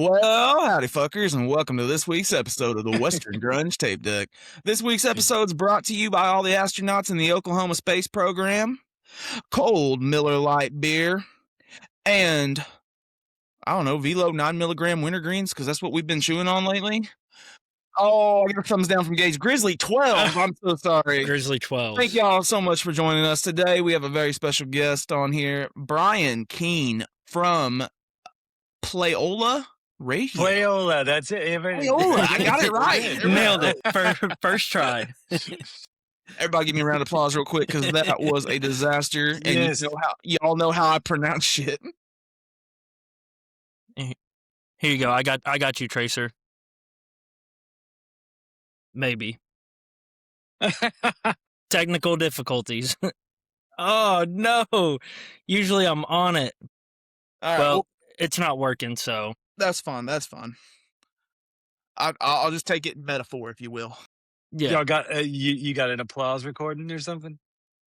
Well, howdy, fuckers, and welcome to this week's episode of the Western Grunge Tape Deck. This week's episode is brought to you by all the astronauts in the Oklahoma Space Program, cold Miller Lite beer, and, I don't know, Velo 9 milligram wintergreens, because that's what we've been chewing on lately. Oh, I got a thumbs down from Gage. Grizzly 12, I'm so sorry. Grizzly 12. Thank y'all so much for joining us today. We have a very special guest on here, Brian Keane from Playola Radio. Playola, that's it. Playola, I got it right. Nailed it. First try. Everybody give me a round of applause real quick, because that was a disaster. And Yes. y'all know how I pronounce shit. Here you go. I got you, Tracer. Maybe. Technical difficulties. Oh, no. Usually I'm on it. All right, Well, it's not working, so. that's fine. That's fine. I'll just take it in metaphor, if you will. Yeah. Y'all got you got an applause recording or something?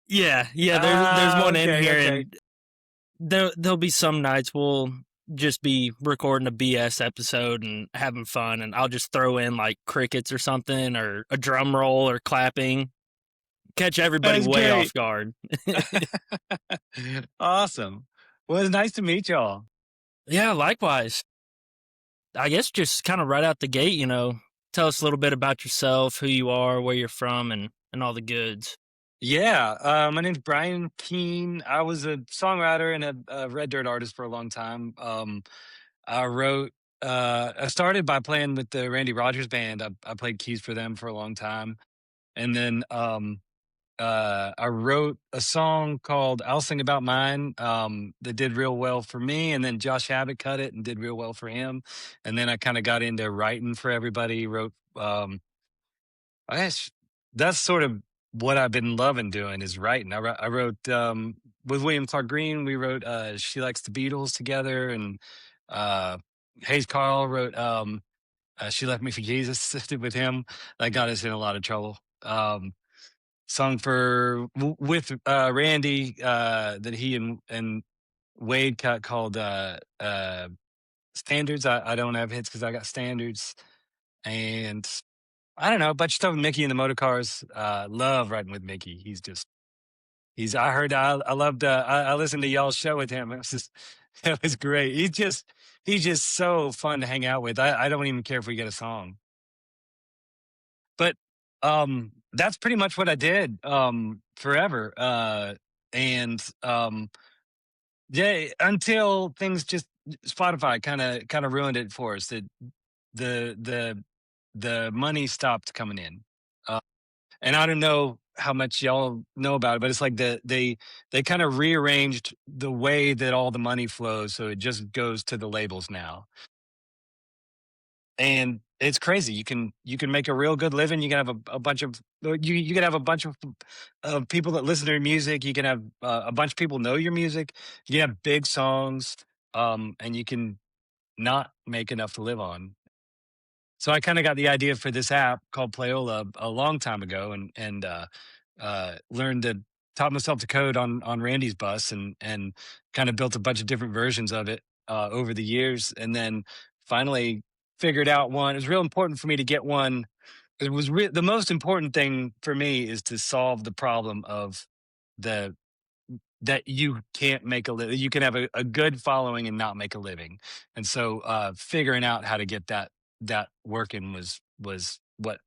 Yeah. There's one in okay, here, okay. and there'll be some nights we'll just be recording a BS episode and having fun, and I'll just throw in like crickets or something, or a drum roll or clapping, catch everybody That's way great. off guard. Awesome. Well, it's nice to meet y'all. Yeah, likewise. I guess just kind of right out the gate, tell us a little bit about yourself, who you are, where you're from, and all the goods. Yeah, my name's Brian Keane. I was a songwriter and a Red Dirt artist for a long time. I started by playing with the Randy Rogers band. I played keys for them for a long time. And then I wrote a song called I'll Sing About Mine that did real well for me. And then Josh Abbott cut it and did real well for him. And then I kind of got into writing for everybody, wrote, I guess that's sort of what I've been loving doing is writing. I wrote with William Clark Green, we wrote She Likes the Beatles together. And Hayes Carl wrote She Left Me for Jesus with him. That got us in a lot of trouble. Song with Randy that he and Wade cut called Standards. I don't have hits because I got standards. And I don't know, a bunch of stuff with Mickey in the Motor Cars. Love writing with Mickey. I listened to y'all's show with him. It was great. He's just so fun to hang out with. I don't even care if we get a song. But that's pretty much what I did forever. Yeah, until things just Spotify kind of ruined it for us. The money stopped coming in. And I don't know how much y'all know about it, but it's like they kind of rearranged the way that all the money flows, so it just goes to the labels now. And it's crazy. You can make a real good living. You can have a bunch of you can have a bunch of people that listen to your music. You can have a bunch of people know your music. You can have big songs, and you can not make enough to live on. So I kind of got the idea for this app called Playola a long time ago, and taught myself to code on Randy's bus, and kind of built a bunch of different versions of it over the years, and then finally figured out one. It was real important for me to get one. It was the most important thing for me is to solve the problem of that you can't make a living. You can have a good following and not make a living. And so figuring out how to get that working was what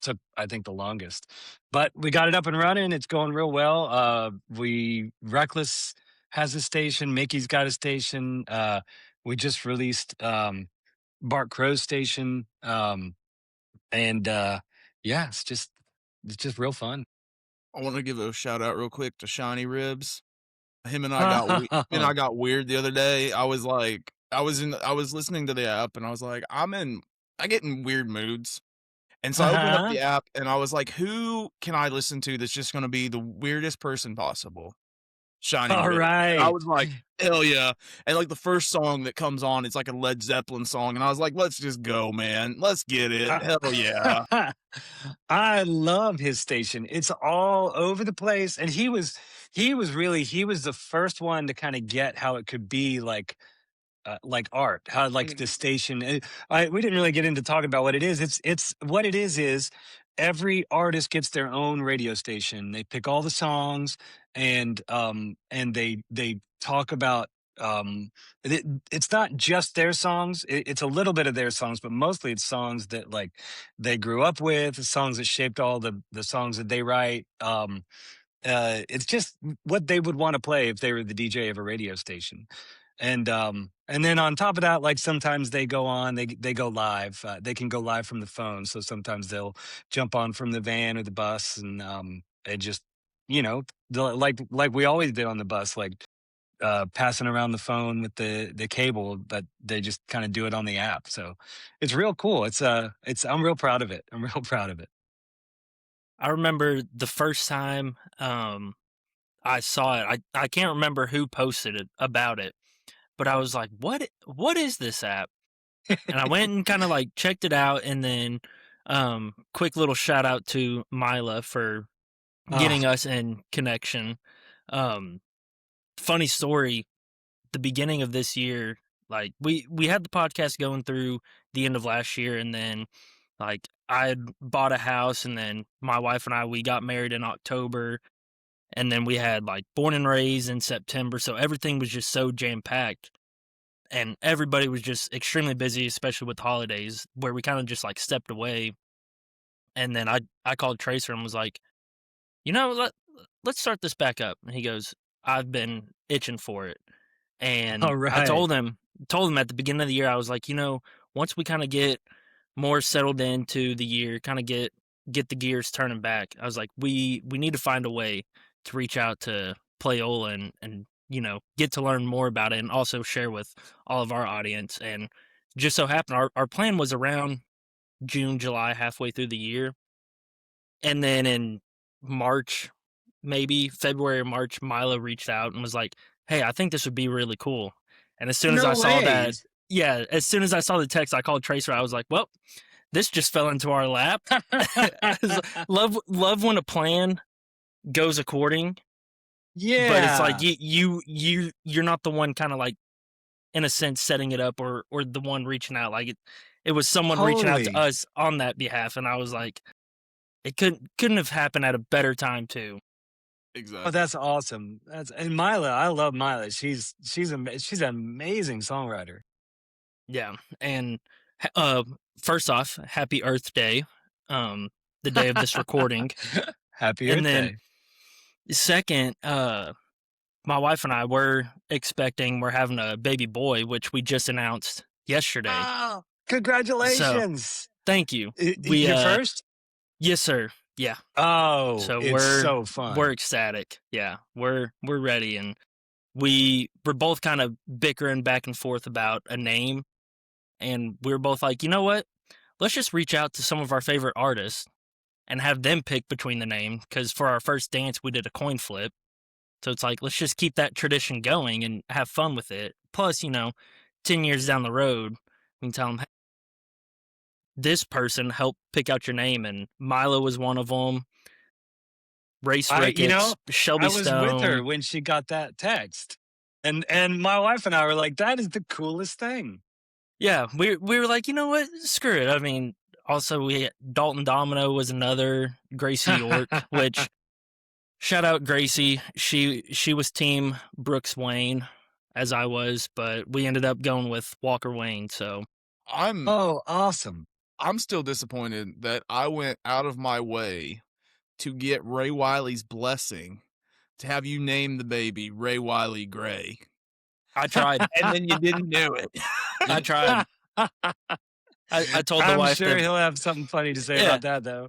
took, I think, the longest. But we got it up and running. It's going real well. Reckless has a station. Mickey's got a station. We just released Bart Crow's station. Yeah, it's just real fun. I want to give a shout out real quick to Shiny Ribs. Him and I got weird the other day. I was listening to the app, and I was like, I get in weird moods. And so I opened up the app, and I was like, who can I listen to that's just going to be the weirdest person possible? Shiny All Ribs. right. And I was like, hell yeah. And like the first song that comes on, it's like a Led Zeppelin song. And I was like, let's just go, man. Let's get it. Hell yeah. I love his station. It's all over the place. And he was the first one to kind of get how it could be like like art, how like the station. We didn't really get into talking about what it is. It's what it is every artist gets their own radio station. They pick all the songs and they talk about it's not just their songs. It's a little bit of their songs, but mostly it's songs that like they grew up with, songs that shaped all the songs that they write. It's just what they would want to play if they were the DJ of a radio station. And then on top of that, like sometimes they go on, they go live. They can go live from the phone. So sometimes they'll jump on from the van or the bus, and it just like we always did on the bus, like passing around the phone with the cable, but they just kind of do it on the app. So it's real cool. It's I'm real proud of it. I'm real proud of it. I remember the first time I saw it. I can't remember who posted it about it, but I was like, what is this app? And I went and kind of like checked it out, and then quick little shout out to Mila for Oh, getting us in connection. Um, Funny story, the beginning of this year, like we had the podcast going through the end of last year, and then like I had bought a house, and then my wife and we got married in October, and then we had like born and raised in September, so everything was just so jam packed, and everybody was just extremely busy, especially with holidays, where we kind of just like stepped away. And then I called Tracer and was like, let's start this back up. And he goes, I've been itching for it. And all I right. told him at the beginning of the year, I was like, once we kind of get more settled into the year, kind of get the gears turning back, I was like, we need to find a way to reach out to Playola and get to learn more about it and also share with all of our audience. And just so happened our plan was around June, July, halfway through the year. And then in March, maybe February or March, Milo reached out and was like, "Hey, I think this would be really cool." And as soon as I No saw way. that, yeah, as soon as I saw the text, I called Tracer. I was like, "Well, this just fell into our lap." Love when a plan goes according, but it's like Yeah, you're not the one kind of like in a sense setting it up or the one reaching out. Like it was someone reaching out to totally. us on that behalf, and I was like, it couldn't have happened at a better time too. Oh, Exactly. that's awesome. And Mila, I love Mila. She's an amazing songwriter. Yeah, and first off, happy Earth Day, um, the day of this recording, Happy and Earth then Day. second, my wife and I we're having a baby boy, which we just announced yesterday. Oh, So congratulations. thank you. We Your first? yes sir, yeah. Oh, So it's so we're fun. ecstatic. Yeah, we're ready, and we're both kind of bickering back and forth about a name, and we were both like, you know what? Let's just reach out to some of our favorite artists and have them pick between the name. Because for our first dance, we did a coin flip. So it's like, let's just keep that tradition going and have fun with it. Plus, 10 years down the road, we can tell them, hey, this person helped pick out your name. And Milo was one of them. Race I, you Ricketts, know, Shelby I was with her Stone. when she got that text. And my wife and I were like, that is the coolest thing. Yeah, we were like, you know what? Screw it. I mean, also Dalton Domino was another, Gracie York, which shout out Gracie. She was team Brooks Wayne, as I was, but we ended up going with Walker Wayne. So I'm Oh, awesome. I'm still disappointed that I went out of my way to get Ray Wiley's blessing to have you name the baby Ray Wiley Gray, I tried. and then you didn't do it. I tried. I told the I'm wife sure that, he'll have something funny to say yeah, about that, though.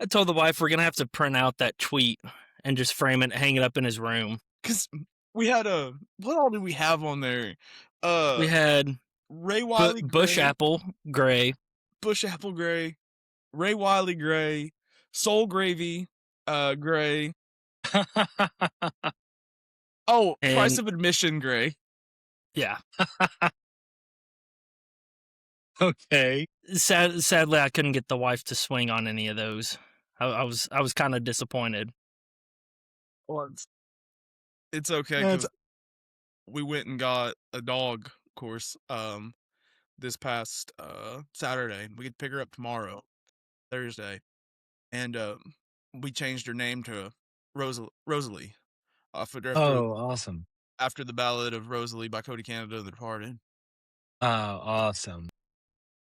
I told the wife we're gonna have to print out that tweet and just frame it, hang it up in his room. Because we had what all did we have on there? We Uh, had Ray Wiley Bush Gray, Apple Gray, Bush Apple Gray, Ray Wiley Gray, Soul Gravy Gray. Oh, Price and of Admission Gray. yeah. Okay. Sadly, I couldn't get the wife to swing on any of those. I was kind of disappointed. Well, it's okay That's because we went and got a dog of course, this past Saturday. We could pick her up tomorrow, Thursday, and we changed her name to Rosalie Oh, awesome. after the Ballad of Rosalie by Cody Canada and The Departed. Oh, awesome.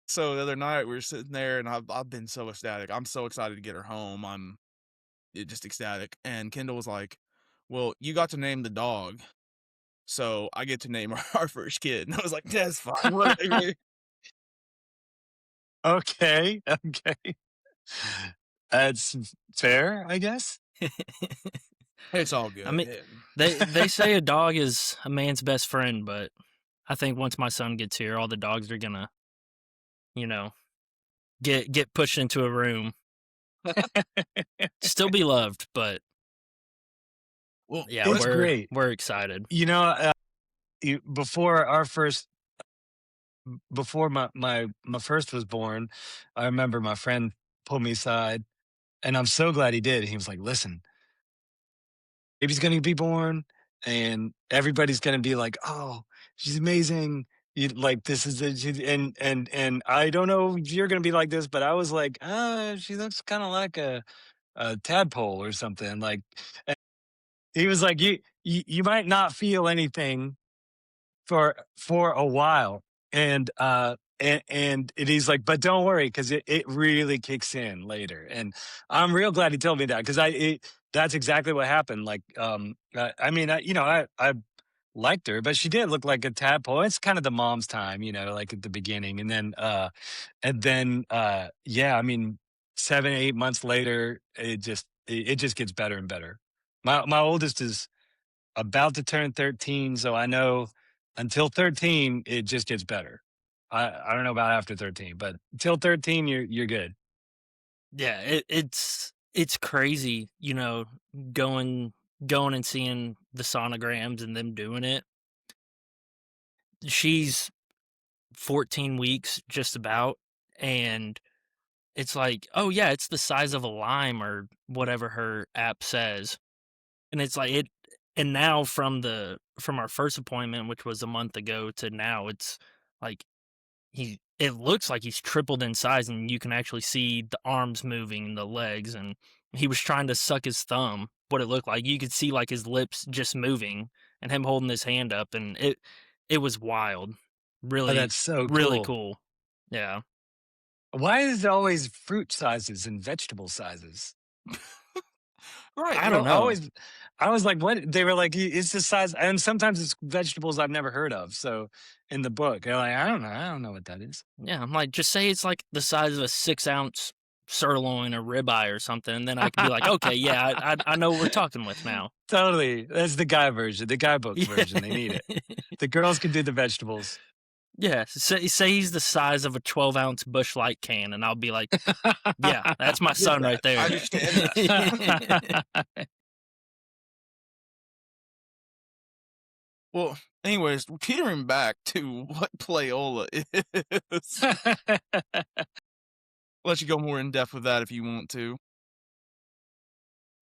So the other night we were sitting there, and I've been so ecstatic. I'm so excited to get her home. I'm just ecstatic. And Kendall was like, "Well, you got to name the dog, so I get to name our first kid." And I was like, "That's fine, whatever." Okay, okay. That's fair, I guess. It's all I good. mean, they say a dog is a man's best friend, but I think once my son gets here, all the dogs are gonna, you know, get pushed into a room. Still be loved, but Well, yeah, It's great. we're excited. You know, before our first, before my first was born, I remember my friend pulled me aside, and I'm so glad he did. He was like, "Listen, baby's gonna be born, and everybody's gonna be like, oh, she's amazing. You like this is a, and I don't know if you're gonna be like this, but I was like, she looks kind of like a tadpole or something. Like, and he was like, you might not feel anything for a while, and he's like, but don't worry, because it really kicks in later. And I'm real glad he told me that, because that's exactly what happened. Like, I mean, I liked her, but she did look like a tadpole. It's kind of the mom's time, like at the beginning, and then yeah, I mean, 7 8 months later, it just gets better and better. My oldest is about to turn 13, so I know until 13 it just gets better. I don't know about after 13, but until 13 you're good. Yeah, it's crazy, going going and seeing the sonograms and them doing it. She's 14 weeks just about, and it's like, "Oh yeah, it's the size of a lime," or whatever her app says. And it's like it and now from our first appointment, which was a month ago, to now, it's like it looks like he's tripled in size, and you can actually see the arms moving, the legs, and he was trying to suck his thumb. What it looked like, you could see like his lips just moving, and him holding his hand up, and it was wild, Oh, really, that's so really cool. cool. Yeah, Why is it always fruit sizes and vegetable sizes? right. I don't know. I was like, what? They were like, it's the size, and sometimes it's vegetables I've never heard of. So in the book, they're like, I don't know what that is. Yeah, I'm like, just say it's like the size of a 6-ounce sirloin or ribeye or something, and then I could be like, okay, yeah, I know what we're talking with now. Totally, that's the guy version, the guy book version. They need it. The girls can do the vegetables. Yeah, say he's the size of a 12-ounce Bush Light can, and I'll be like, yeah, that's my son right there. I understand that. Well, anyways, teetering back to what Playola is. Let you go more in depth with that if you want to.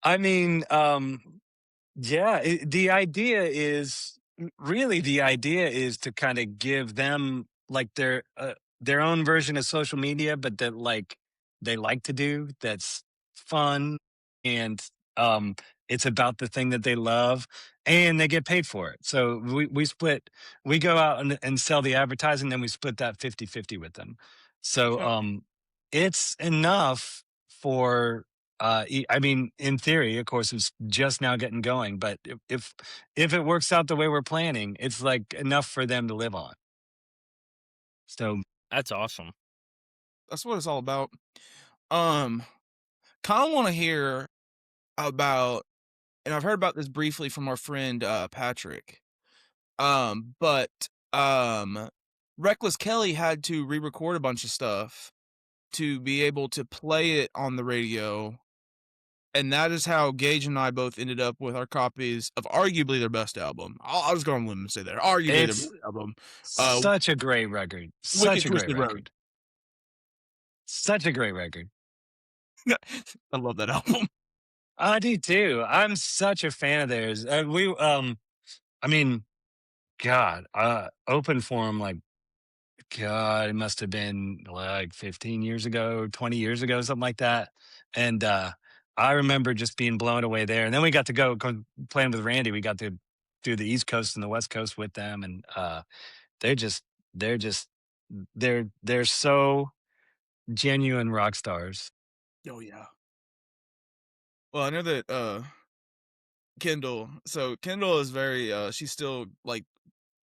I mean, yeah, the idea is to kind of give them like their own version of social media, but that like they like to do that's fun, and um it's about the thing that they love, and they get paid for it. So we go out and sell the advertising, then we split that 50-50 with them. So Okay. it's enough for I mean, in theory, of course, it's just now getting going, but if it works out the way we're planning, it's like enough for them to live on. So That's awesome. That's what it's all about. Um, kind of want to hear about, and I've heard about this briefly from our friend Patrick. But Reckless Kelly had to re-record a bunch of stuff to be able to play it on the radio, and that is how Gage and I both ended up with our copies of arguably their best album. I'll just go on a limb and say that arguably their it's best album, such a great record. Wicked Such a great Twisted Road. record. Such a great record. I love that album. I do too. I'm such a fan of theirs. I mean, God, open for him like God, it must have been like 15 years ago, 20 years ago, something like that. And I remember just being blown away there. And then we got to go playing with Randy. We got to do the East Coast and the West Coast with them, and they're just they're just they're so genuine rock stars. Oh yeah. Well, I know that Kendall is very she's still like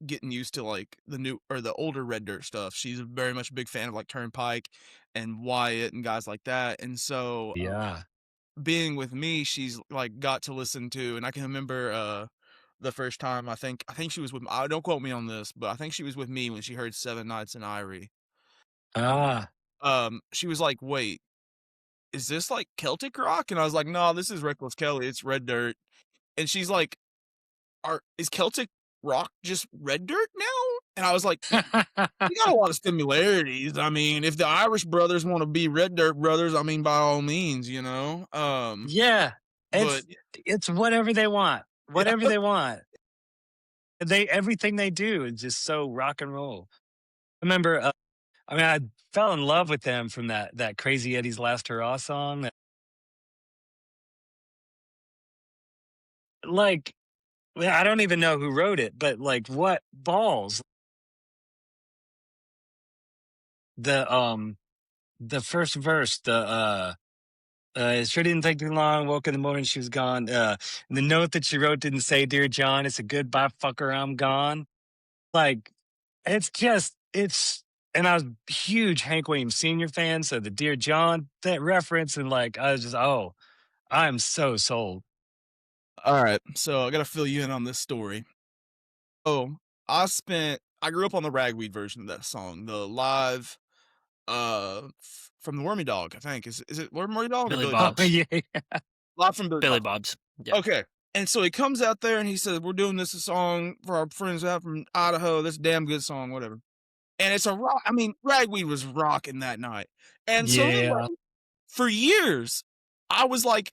getting used to like the new or the older Red Dirt stuff. She's very much a big fan of like Turnpike and Wyatt and guys like that. And so Yeah. being with me, she's like got to listen to, and I can remember the first time I think she was with don't quote me on this, but I think she was with me when she heard Seven Nights in Irie. Ah. She was like, "Wait, is this like Celtic rock?" And I was like, "No, this is Reckless Kelly. It's Red Dirt." And she's like, is Celtic rock just Red Dirt now?" And I was like, "You got a lot of similarities. I mean, if the Irish brothers want to be Red Dirt brothers, I mean, by all means, you know." Yeah. But It's whatever they want. yeah, Whatever they want. Everything they do is just so rock and roll. I remember I mean, I fell in love with them from that Crazy Eddie's Last Hurrah song. Like, well, I don't even know who wrote it, but like, what balls? The the first verse, it sure didn't take too long. Woke in the morning, she was gone. The note that she wrote didn't say, "Dear John, it's a goodbye, fucker, I'm gone." Like, it's. And I was a huge Hank Williams Sr. fan, so the Dear John that reference, and like, I was just, oh, I'm so sold. all right. So I gotta fill you in on this story. Oh, I grew up on the ragweed version of that song, the live from the Wormy Dog, I think. Is it Wormy Dog or Billy Billy Oh Bob? Bob's. yeah, Live from Billy Billy Bob. Bob's. Yeah. Okay. And so he comes out there and he says, "We're doing this a song for our friends out from Idaho. This damn good song, whatever." And it's a rock. I mean, ragweed was rocking that night. And so anyway, yeah. for years, I was like,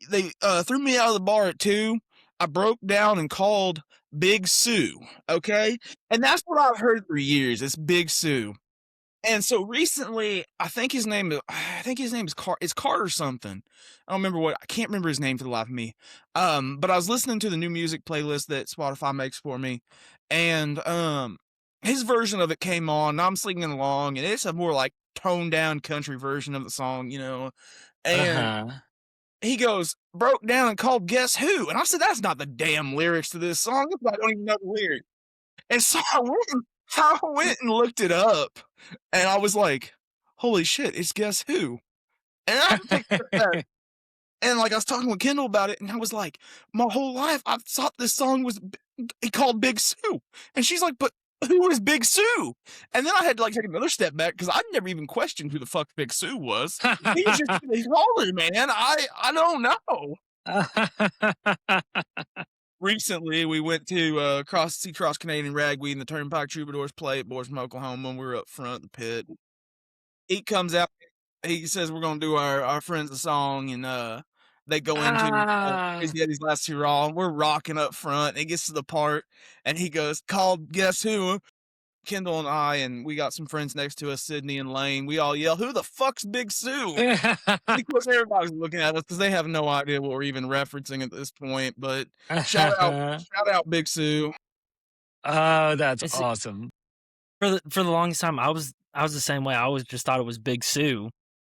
they threw me out of the bar at 2. I broke down and called Big Sue. Okay. And that's what I've heard for years. It's Big Sue. And so recently, I think his name is it's Carter something. I can't remember his name for the life of me. But I was listening to the new music playlist that Spotify makes for me, and his version of it came on, and I'm singing along, and it's a more like toned down country version of the song, you know. And Uh-huh. he goes, "Broke down and called Guess Who?" And I said, "That's not the damn lyrics to this song. I don't even know the lyrics." And so I went and looked it up, and I was like, "Holy shit, it's Guess Who?" And I picked up that, and like I was talking with Kendall about it, and I was like, "My whole life I thought this song was called Big Sue," and she's like, "But who is Big Sue?" And then I had to like take another step back because I'd never even questioned who the fuck Big Sue was. He was just a caller, man. I don't know. Recently, we went to cross Canadian Ragweed and the Turnpike Troubadours play at Boys from Oklahoma, and we were up front in the pit. He comes out, he says we're gonna do our friends a song, and they go into Ah. Crazy Eddie's Last Hurrah. We're rocking up front. And it gets to the part, and he goes, "Called Guess Who?" Kendall and I, and we got some friends next to us, Sydney and Lane. We all yell, "Who the fuck's Big Sue?" Of course, everybody's looking at us because they have no idea what we're even referencing at this point. But shout out, Big Sue. Oh, that's It's awesome. for the longest time. I was the same way. I always just thought it was Big Sue,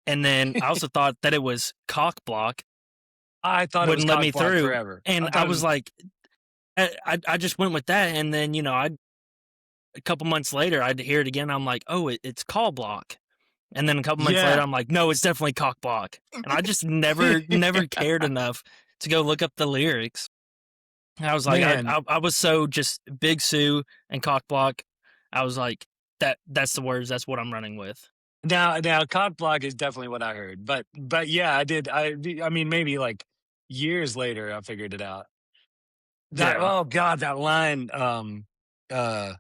and then I also thought that it was Cock Block. I thought it was Wouldn't let me Cock Block through, forever. and thought I it was like, I just went with that, and then a couple months later I'd hear it again. I'm like, oh, it's Call Block, and then a couple months later yeah. I'm like, no, it's definitely Cock Block, and I just never cared enough to go look up the lyrics. And I was like, Man, I was so just Big Sue and Cock Block. I was like, that's the words. That's what I'm running with. now Cock Block is definitely what I heard. But yeah, I did. I mean, maybe like years later, I figured it out. That Yeah. oh god, that line. Uh,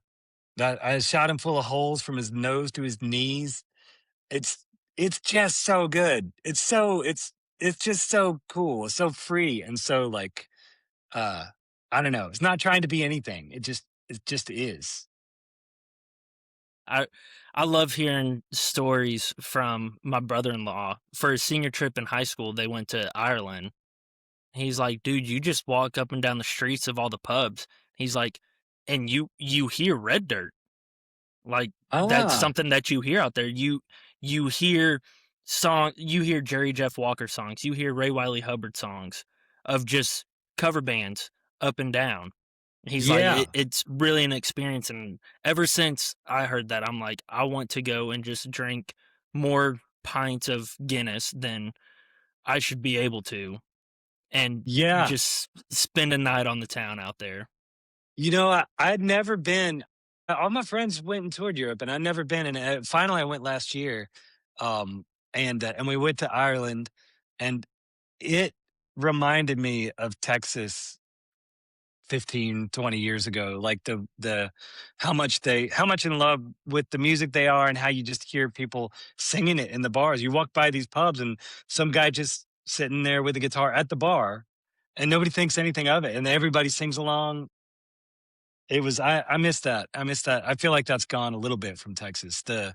that I shot him full of holes from his nose to his knees. It's it's just so good. It's just so cool, so free, and so like uh I don't know. It's not trying to be anything. it just is. I I love hearing stories from my brother-in-law. For his senior trip in high school, they went to Ireland. He's like, "Dude, you just walk up and down the streets of all the pubs." He's like, "And you hear Red Dirt. Like, that's Ah, something that you hear out there. You hear you hear Jerry Jeff Walker songs, you hear Ray Wiley Hubbard songs of just cover bands up and down." He's like, yeah, it's really an experience, and ever since I heard that, I'm like, I want to go and just drink more pints of Guinness than I should be able to, and yeah. just spend a night on the town out there. I'd never been. All my friends went and toured Europe, and I'd never been. And finally, I went last year, um, and we went to Ireland, and it reminded me of Texas 15, 20 years ago. Like the how much in love with the music they are, and how you just hear people singing it in the bars. You walk by these pubs, and some guy just sitting there with a guitar at the bar, and nobody thinks anything of it, and everybody sings along. I miss that. I miss that. I feel like that's gone a little bit from Texas. The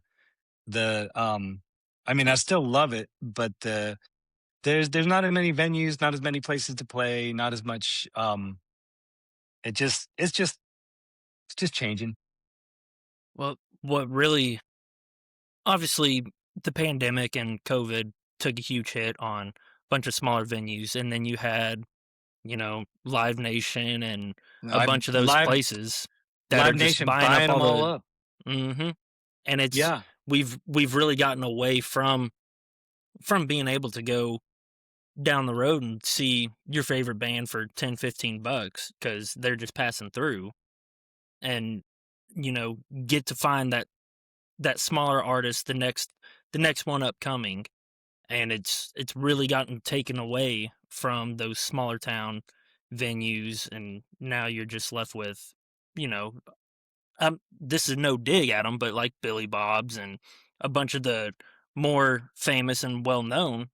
I mean, I still love it, but there's not as many venues, not as many places to play, not as much it's just changing. Well, what really obviously, the pandemic and COVID took a huge hit on a bunch of smaller venues, and then you had, Live Nation and a Live bunch of those live places that are Live just Nation buying up buying all them all the. up. Mhm. And it's Yeah. we've really gotten away from being able to go down the road and see your favorite band for 10, $15 because they're just passing through, and you know get to find that smaller artist, the next one upcoming, and it's really gotten taken away from those smaller town venues, and now you're just left with, you know this is no dig at them, but like Billy Bob's and a bunch of the more famous and well known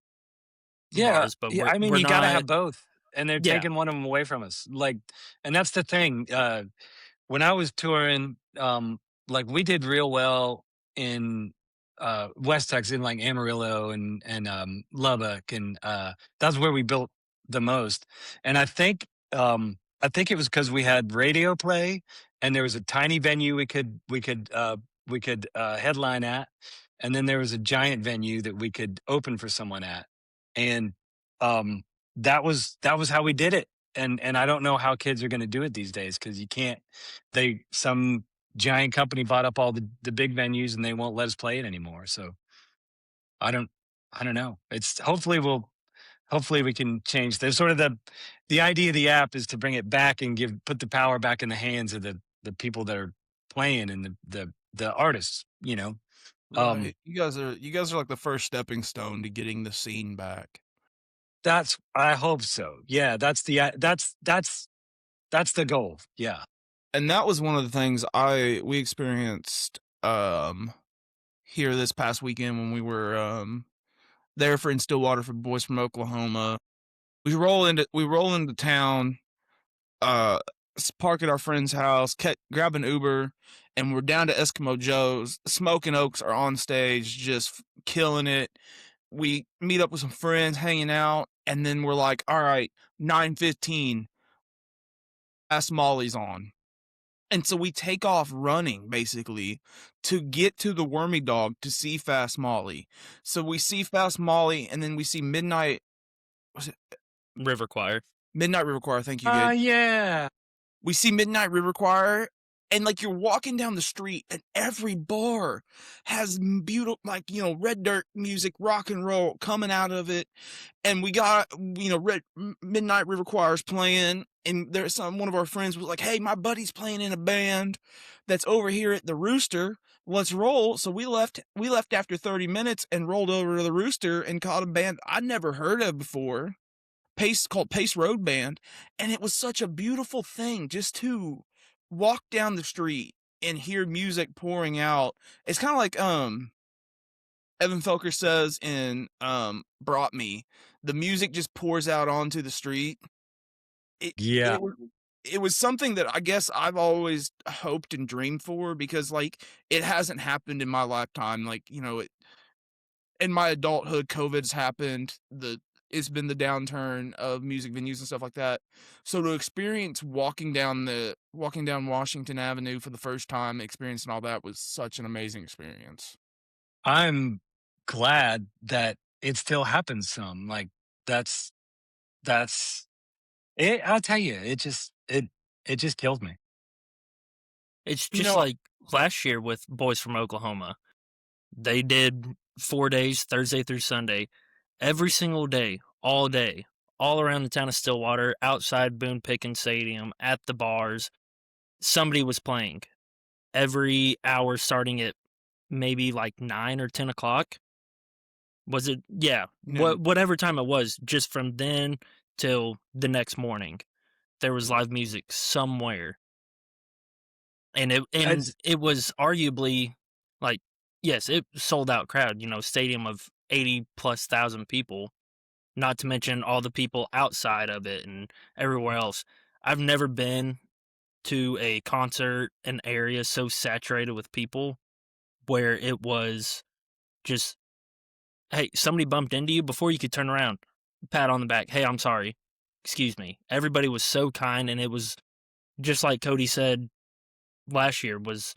Yeah. bars, but Yeah, we're I mean, we're you gotta not. have both, and they're Yeah. taking one of them away from us. Like, and that's the thing. When I was touring, like we did real well in West Texas, in like Amarillo and Lubbock, and that's where we built the most. And I think it was because we had radio play, and there was a tiny venue we could headline at, and then there was a giant venue that we could open for someone at, and um, that was how we did it. And I don't know how kids are going to do it these days because you can't some giant company bought up all the big venues and they won't let us play it anymore. So I don't I don't know. It's hopefully we can change. There's sort of the idea of the app is to bring it back and put the power back in the hands of the people that are playing and the artists, you know. Um Right. You guys are like the first stepping stone to getting the scene back. that's I hope so. Yeah, that's the goal. Yeah. And that was one of the things we experienced here this past weekend when we were there in Stillwater for Boys from Oklahoma. We roll into town, uh park at our friend's house, grab an Uber, and we're down to Eskimo Joe's. Smoking Oaks are on stage, just killing it. We meet up with some friends, hanging out, and then we're like, all right, 9:15, Fast Molly's on. And so we take off running basically to get to the Wormy Dog to see Fast Molly. So we see Fast Molly, and then we see was it River Choir. Midnight River Choir. Thank you, Gage. Yeah. We see Midnight River Choir, and like you're walking down the street, and every bar has beautiful, like, Red Dirt music, rock and roll coming out of it. And we got, Midnight River Choir's playing, and one of our friends was like, "Hey, my buddy's playing in a band that's over here at the Rooster. Let's roll." So we left after 30 minutes and rolled over to the Rooster and caught a band I'd never heard of before, called Pace Road Band. And it was such a beautiful thing just to walk down the street and hear music pouring out. It's kind of like Evan Felker says in Brought Me, the music just pours out onto the street. It Yeah. it was it was something that I guess I've always hoped and dreamed for because, like, it hasn't happened in my lifetime. Like, in my adulthood, COVID's happened. It's been the downturn of music venues and stuff like that. So to experience walking down Washington Avenue for the first time, experiencing all that was such an amazing experience. I'm glad that it still happens some. Like that's that's it. I'll tell you, it just kills me. It's You just know, like last year with Boys from Oklahoma. They did 4 days, Thursday through Sunday, every single day, all around the town of Stillwater, outside Boone Pickens Stadium, at the bars. Somebody was playing every hour starting at maybe like 9 or 10 o'clock. Was it? Yeah. you know, Whatever time it was, just from then till the next morning, there was live music somewhere. And As it was arguably like, yes, it sold out crowd, stadium of 80 plus thousand people, not to mention all the people outside of it and everywhere else. I've never been to a concert, an area so saturated with people where it was just, hey, somebody bumped into you before you could turn around, pat on the back, hey, I'm sorry, excuse me. Everybody was so kind, and it was just like Cody said last year was,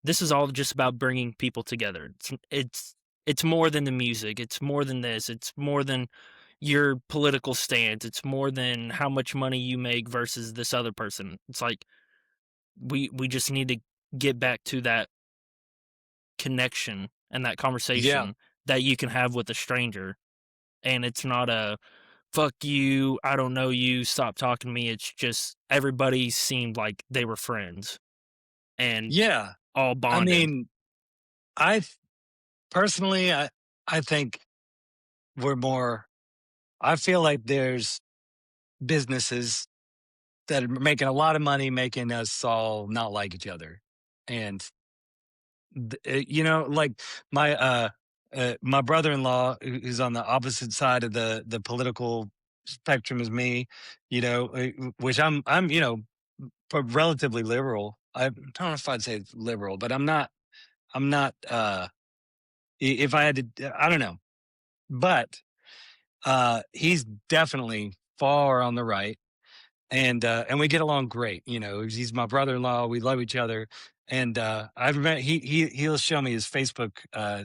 this is all just about bringing people together. It's more than the music. It's more than this. It's more than your political stance. It's more than how much money you make versus this other person. It's like we just need to get back to that connection and that yeah, conversation that you can have with a stranger. And it's not a fuck you, I don't know you, stop talking to me. It's just everybody seemed like they were friends and yeah. all I bonded. mean, I th- personally, I think we're more. I feel like there's businesses that are making a lot of money making us all not like each other, and like my my brother-in-law who's on the opposite side of the political spectrum as me, which I'm relatively liberal. I don't know if I'd say it's liberal, but I'm not if I had to, I don't know, but he's definitely far on the right, and we get along great. He's my brother-in-law. We love each other. And I remember he'll show me his Facebook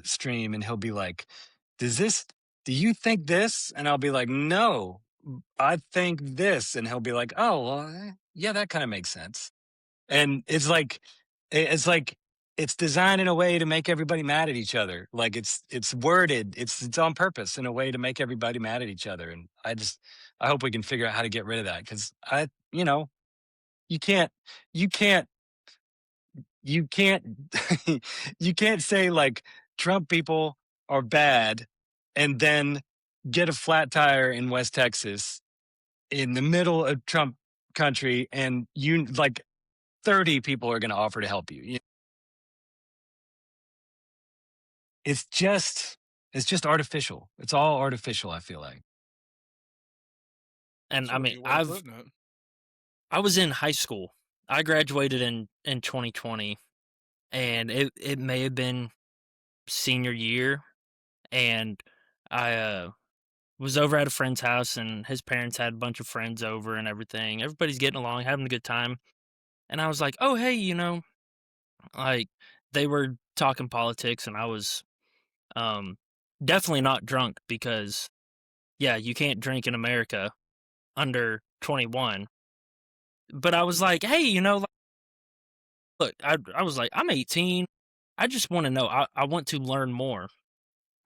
stream, and he'll be like, "Does this? Do you think this?" And I'll be like, "No, I think this." And he'll be like, "Oh, well, yeah, that kind of makes sense." And it's like it's designed in a way to make everybody mad at each other. Like it's worded, it's on purpose in a way to make everybody mad at each other. And I hope we can figure out how to get rid of that, because you can't you can't you can't you can't say like Trump people are bad and then get a flat tire in West Texas in the middle of Trump country, and you like 30 people are going to offer to help you. It's just artificial. It's all artificial, I feel like. And that's a I mean, really way of putting it. I was in high school. I graduated in 2020, and it may have been senior year, and I was over at a friend's house, and his parents had a bunch of friends over and everything. Everybody's getting along, having a good time. And I was like, "Oh, hey, like they were talking politics, and I was um definitely not drunk because yeah, you can't drink in America under 21." But I was like, "Hey, look, I was like, I'm 18. I just want to know. I want to learn more."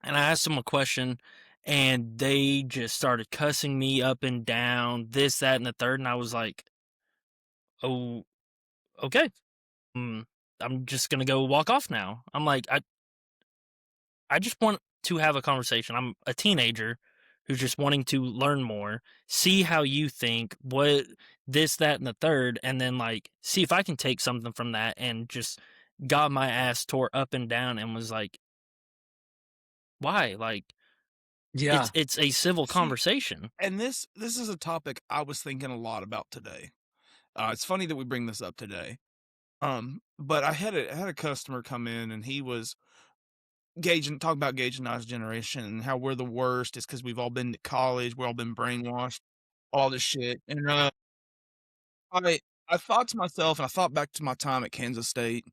And I asked them a question, and they just started cussing me up and down, this, that, and the third. And I was like, oh, okay. Mm, I'm just gonna go walk off now. I'm like, I just want to have a conversation. I'm a teenager who's just wanting to learn more, see how you think, what this, that, and the third, and then like see if I can take something from that. And just got my ass tore up and down and was like, why? Like Yeah. it's a civil See, conversation. and this is a topic I was thinking a lot about today. It's funny that we bring this up today. But I had a customer come in, and he was talking about Gage and I's generation and how we're the worst. It's because we've all been to college, we've all been brainwashed, all this shit. And I I thought to myself, and I thought back to my time at Kansas State,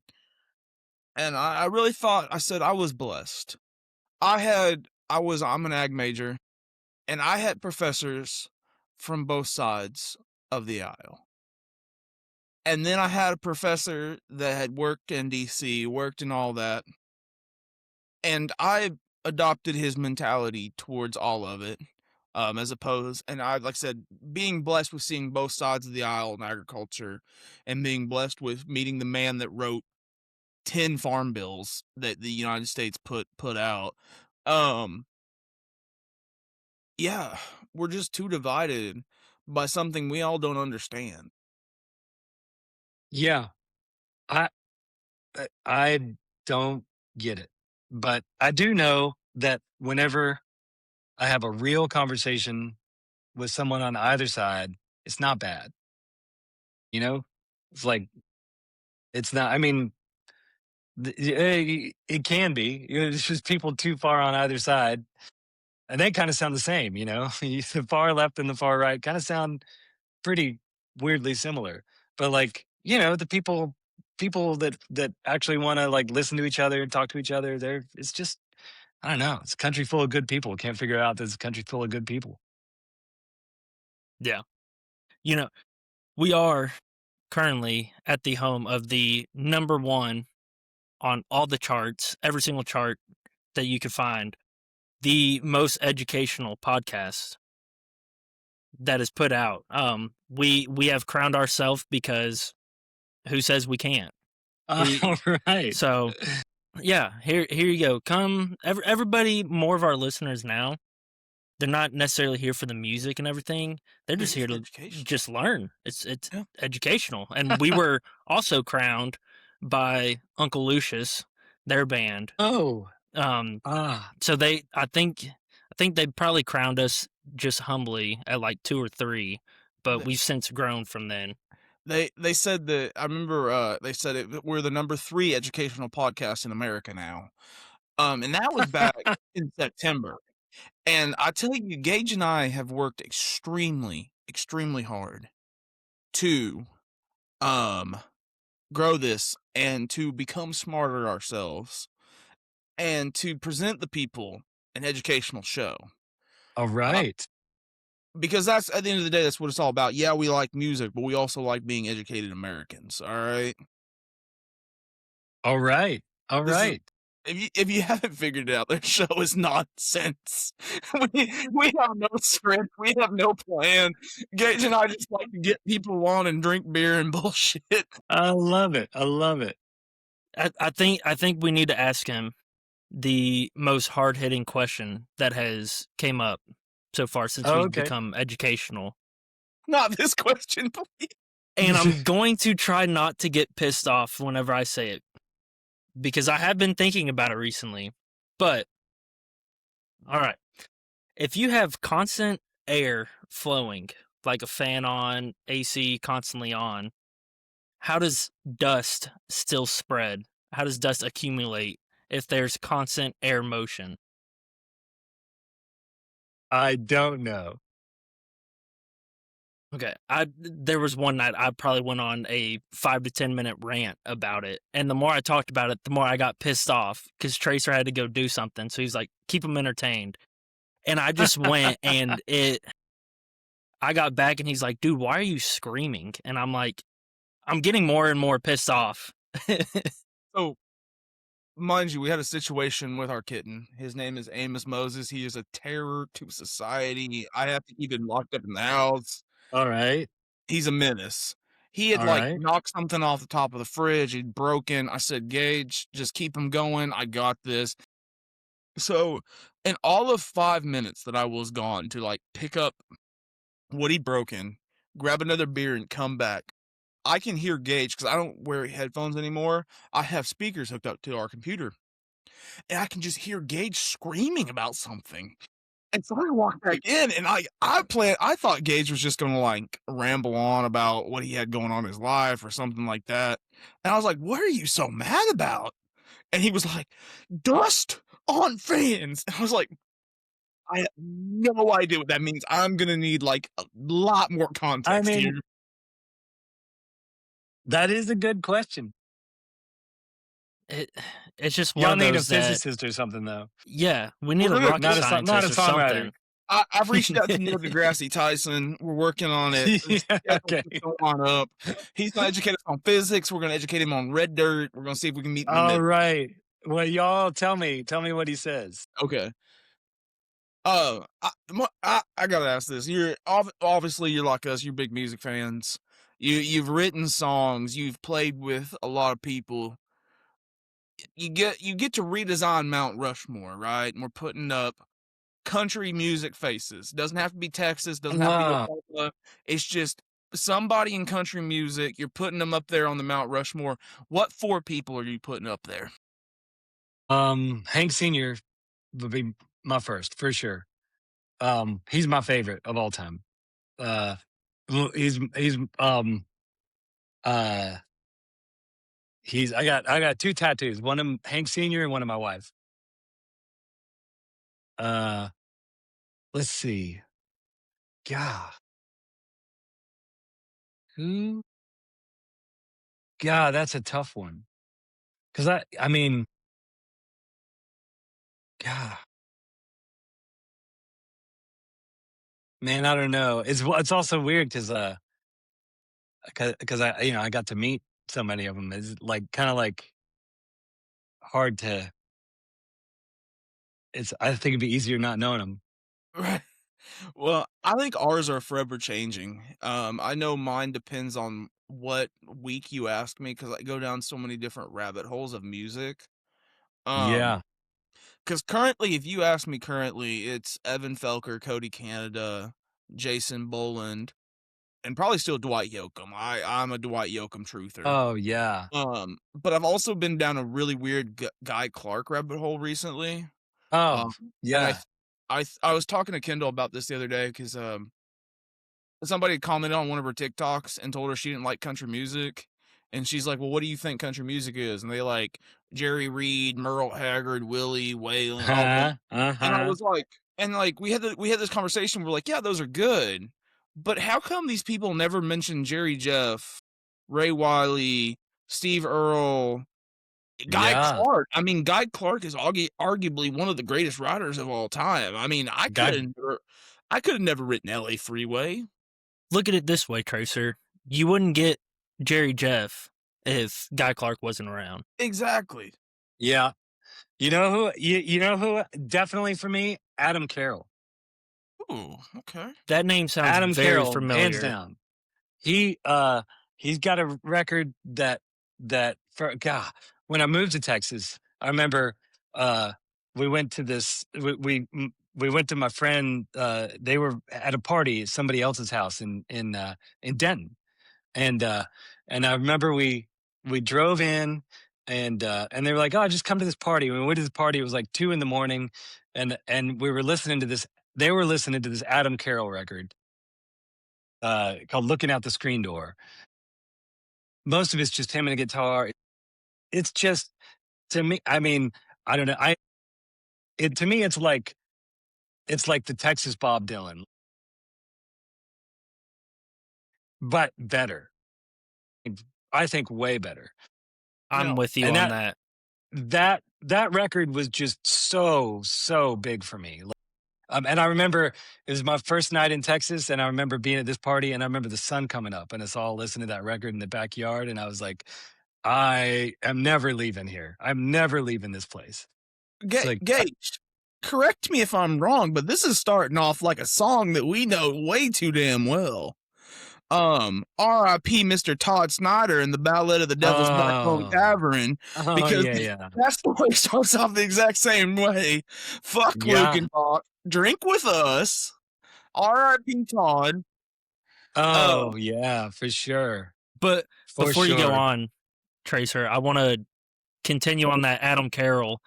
and I really thought, I said I was blessed. I'm an ag major, and I had professors from both sides of the aisle. And then I had a professor that had worked in DC, worked in all that, and I adopted his mentality towards all of it, as opposed, and like I said, being blessed with seeing both sides of the aisle in agriculture, and being blessed with meeting the man that wrote 10 farm bills that the United States put out. Um, yeah, we're just too divided by something we all don't understand. Yeah, I I don't get it, but I do know that whenever I have a real conversation with someone on either side, it's not bad. You know, it's like it's not. I mean, it can be. It's just people too far on either side, and they kind of sound the same. The far left and the far right kind of sound pretty weirdly similar. But like, the people that actually want to like listen to each other and talk to each other, it's just I don't know. It's a country full of good people. Can't figure out that it's a country full of good people. Yeah. You know, we are currently at the home of the number one on all the charts, every single chart that you could find, the most educational podcast that is put out. We have crowned ourselves because who says we can't? All right. So yeah, here you go. Come, everybody. More of our listeners now, they're not necessarily here for the music and everything. They're just here to Education. just learn. It's Yeah. educational. And we were also crowned by Uncle Lucius, their band. Oh, So I think they probably crowned us just humbly at like 2 or 3, but The- we've since grown from then. They said that, I remember, they said we're the number 3 educational podcast in America now. And that was back in September. And I tell you, Gage and I have worked extremely, extremely hard to grow this and to become smarter ourselves and to present the people an educational show. all right. Because that's, at the end of the day, that's what it's all about. Yeah, we like music, but we also like being educated Americans. All right. All right. All This is, right. if you haven't figured it out, this show is nonsense. we have no script. We have no plan. Gage and I just like to get people on and drink beer and bullshit. I love it. I love it. I think we need to ask him the most hard hitting question that has came up so far since Oh, we've okay. become educational. Not this question, please. And I'm going to try not to get pissed off whenever I say it, because I have been thinking about it recently. But all right, if you have constant air flowing, like a fan on, AC constantly on, how does dust still spread? How does dust accumulate if there's constant air motion? I don't know. Okay, there was one night I probably went on a 5 to 10 minute rant about it, and the more I talked about it, the more I got pissed off because Tracer had to go do something, so he's like, "Keep him entertained," and I just went and I got back, and he's like, "Dude, why are you screaming?" And I'm like, "I'm getting more and more pissed off." So, mind you, we had a situation with our kitten. His name is Amos Moses. He is a terror to society. I have to keep him locked up in the house. All right. He's a menace. He had All like right. knocked something off the top of the fridge. He'd broken. I said, Gage, just keep him going. I got this. So, in all of 5 minutes that I was gone to like pick up what he'd broken, grab another beer, and come back, I can hear Gage because I don't wear headphones anymore. I have speakers hooked up to our computer, and I can just hear Gage screaming about something. And so I walked back in, and I thought Gage was just gonna like ramble on about what he had going on in his life or something like that. And I was like, "What are you so mad about?" And he was like, "Dust on fans." And I was like, "I have no idea what that means. I'm gonna need like a lot more I context here." mean, that is a good question. It, it's just one Y'all of need a those that, physicist or something, though. yeah, we need We're a gonna rocket Not a scientist or songwriter. something. I've reached out to Neil deGrasse Tyson. We're working on it. It's Yeah, okay. definitely going up. He's gonna educate us on physics. We're gonna educate him on red dirt. We're gonna see if we can meet in the All middle. right. Well, y'all tell me what he says. Okay. I gotta ask this. You're obviously you're like us. You're big music fans. You've written songs. You've played with a lot of people. You get to redesign Mount Rushmore, right? And we're putting up country music faces. Doesn't have to be Texas. Doesn't have to be Uh, Oklahoma. It's just somebody in country music. You're putting them up there on the Mount Rushmore. What four people are you putting up there? Hank Sr. would be my first for sure. He's my favorite of all time. Uh, he's uh I got two tattoos. One of Hank Sr. and one of my wife. Uh, let's see. God, who? God, that's a tough one. Cause I mean, God, man, I don't know. It's also weird because I got to meet so many of them. It's like kind of like hard to. I think it'd be easier not knowing them. Right. Well, I think ours are forever changing. I know mine depends on what week you ask me because I go down so many different rabbit holes of music. Um, Yeah. because currently, if you ask me currently, it's Evan Felker, Cody Canada, Jason Boland, and probably still Dwight Yoakam. I'm a Dwight Yoakam truther. Oh yeah. But I've also been down a really weird Guy Clark rabbit hole recently. Oh Um, and yeah. I was talking to Kendall about this the other day because somebody commented on one of her TikToks and told her she didn't like country music. And she's like, "Well, what do you think country music is?" And they like Jerry Reed, Merle Haggard, Willie, Waylon, all them. And I Uh-huh. was like, and like we had this conversation. We're like, yeah, those are good, but how come these people never mention Jerry Jeff, Ray Wiley, Steve Earle, Guy Yeah. Clark? I mean, Guy Clark is arguably one of the greatest writers of all time. I mean, God. I could have never written L.A. Freeway. Look at it this way, Tracer. You wouldn't get Jerry Jeff if Guy Clark wasn't around. Exactly. Yeah. You know who definitely for me, Adam Carroll. Ooh, okay. That name sounds Adam very Carroll, hands familiar. down. He he's got a record that for God, when I moved to Texas, I remember we went to this we went to my friend they were at a party at somebody else's house in Denton. And and I remember we drove in and they were like, "Oh, just come to this party." When we went to this party, it was like 2 in the morning, and we were listening to this. They were listening to this Adam Carroll record called "Looking Out the Screen Door." Most of it's just him and a guitar. It's just to me. I mean, I don't know. To me, it's like the Texas Bob Dylan, but better. I think way better. I'm Now, with you And on that that. that record was just so big for me. And I remember it was my first night in Texas, and I remember being at this party, and I remember the sun coming up, and us all listening to that record in the backyard, and I was like, I am never leaving here. I'm never leaving this place. It's like, Gage, correct me if I'm wrong, but this is starting off like a song that we know way too damn well. R.I.P. Mr. Todd Snyder and the Ballad of the Devil's Backbone oh, Tavern, oh because yeah, yeah, that story starts off the exact same way. Fuck Luke yeah. and Todd. Drink with us. R.I.P. Todd. Uh, Oh yeah, for sure, But for before you go sure. on, Tracer, I want to continue on that Adam Carroll.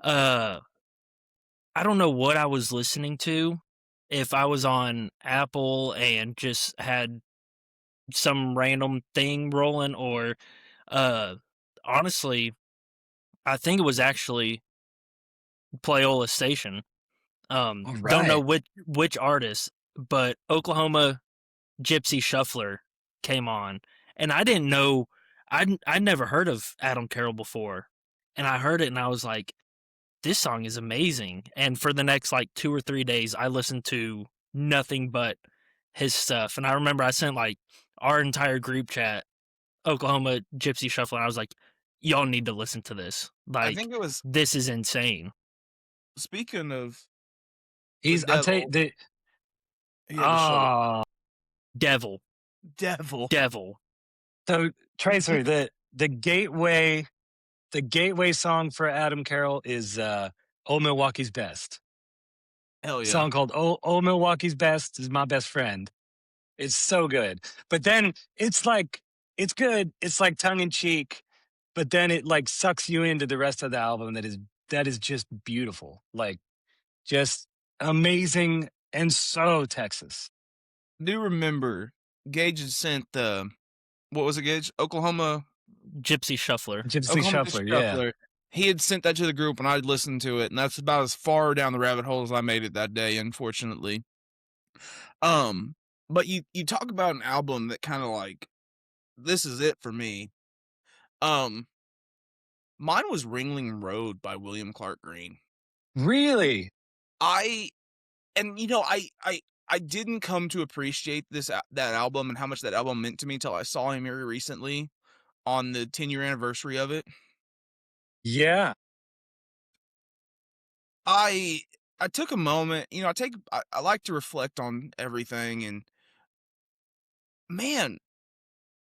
Uh, I don't know what I was listening to. If I was on Apple and just had some random thing rolling, or uh, honestly, I think it was actually Playola Station. All Don't know right. which artist, but Oklahoma Gypsy Shuffler came on, and I didn't know. I'd never heard of Adam Carroll before, and I heard it, and I was like, "This song is amazing." And for the next like 2 or 3 days, I listened to nothing but his stuff. And I remember I sent like our entire group chat, Oklahoma Gypsy Shuffler, and I was like, "Y'all need to listen to this. I Like, think it was, this is insane." speaking of the I'll tell you devil, the he had to shut it. ah. Devil, Devil. devil. So Tracer, the gateway song for Adam Carroll is Old Milwaukee's Best. Hell A yeah. song called Old Milwaukee's Best is my best friend. It's so good. But then it's good. It's like tongue in cheek, but then it like sucks you into the rest of the album that is just beautiful. Like just amazing and so Texas. Do remember Gage had sent what was it, Gage? Gypsy Shuffler. Gypsy Oklahoma Dish Shuffler, yeah. Shuffler. He had sent that to the group and I'd listened to it, and that's about as far down the rabbit hole as I made it that day, unfortunately. Um, but you talk about an album that kind of like, this is it for me. Um, Mine was Ringling Road by William Clark Green. Really? I and you know I didn't come to appreciate that album and how much that album meant to me till I saw him here recently on the 10-year anniversary of it. Yeah. I I took a moment, I like to reflect on everything, and man,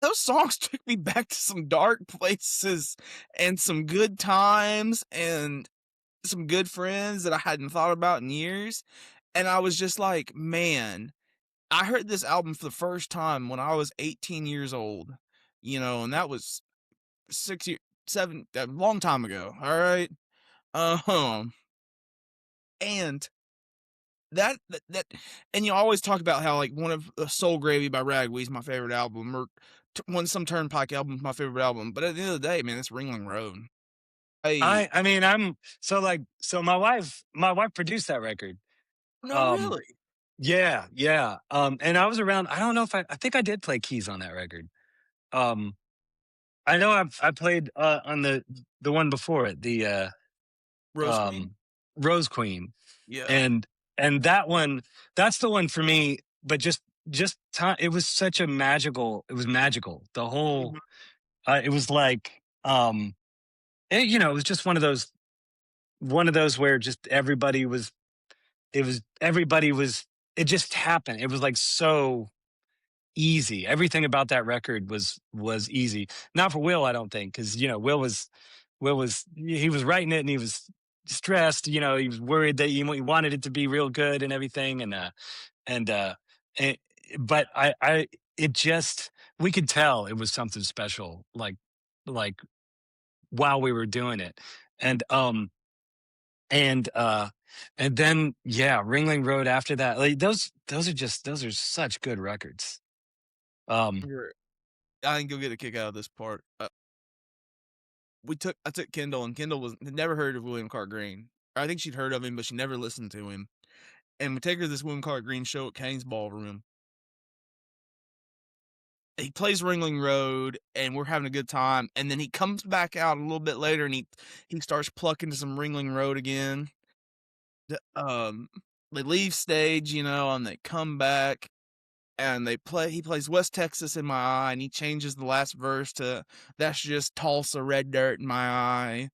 those songs took me back to some dark places and some good times and some good friends that I hadn't thought about in years. And I was just like, man, I heard this album for the first time when I was 18 years old, and that was 6 years, a long time ago. All right. Um, and that, and you always talk about how like one of Soul Gravy by Ragweed is my favorite album, or some Turnpike album is my favorite album. But at the end of the day, man, it's Ringling Road. I mean so my wife produced that record. No, Um really. yeah, yeah. And I was around, I don't know if I think I did play keys on that record. Um I know I played on the one before it, the Rose Queen. Rose Queen. Yeah. And that one, that's the one for me, but just time, it was such a magical, it was magical. The whole Mhm. it was like it was just one of those where just everybody was, it just happened. It was like so easy. Everything about that record was easy. Not for Will, I don't think, because Will was he was writing it and he was stressed. He was worried that he wanted it to be real good and everything. And and but I it just, we could tell it was something special. Like while we were doing it, and and uh and then yeah, Ringling Road after that. Like those are such good records. Um I think you'll get a kick out of this part. I took Kendall, and Kendall had never heard of William Clark Green. I think she'd heard of him, but she never listened to him. And we take her to this William Clark Green show at Kane's Ballroom. He plays Ringling Road, and we're having a good time. And then he comes back out a little bit later, and he starts plucking to some Ringling Road again. They leave stage, and they come back, and he plays West Texas in My Eye, and he changes the last verse to "That's just Tulsa red dirt in my eye."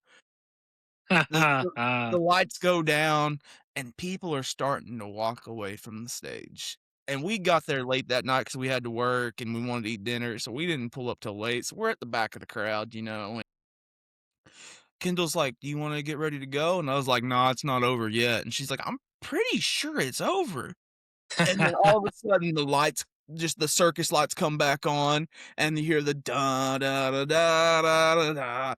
The lights go down, and people are starting to walk away from the stage. And we got there late that night because we had to work and we wanted to eat dinner, so we didn't pull up till late. So we're at the back of the crowd, and Kendall's like, "Do you want to get ready to go?" And I was like, "Nah, it's not over yet." And she's like, "I'm pretty sure it's over." And then all of a sudden, the circus lights come back on, and you hear the da da da da da da da.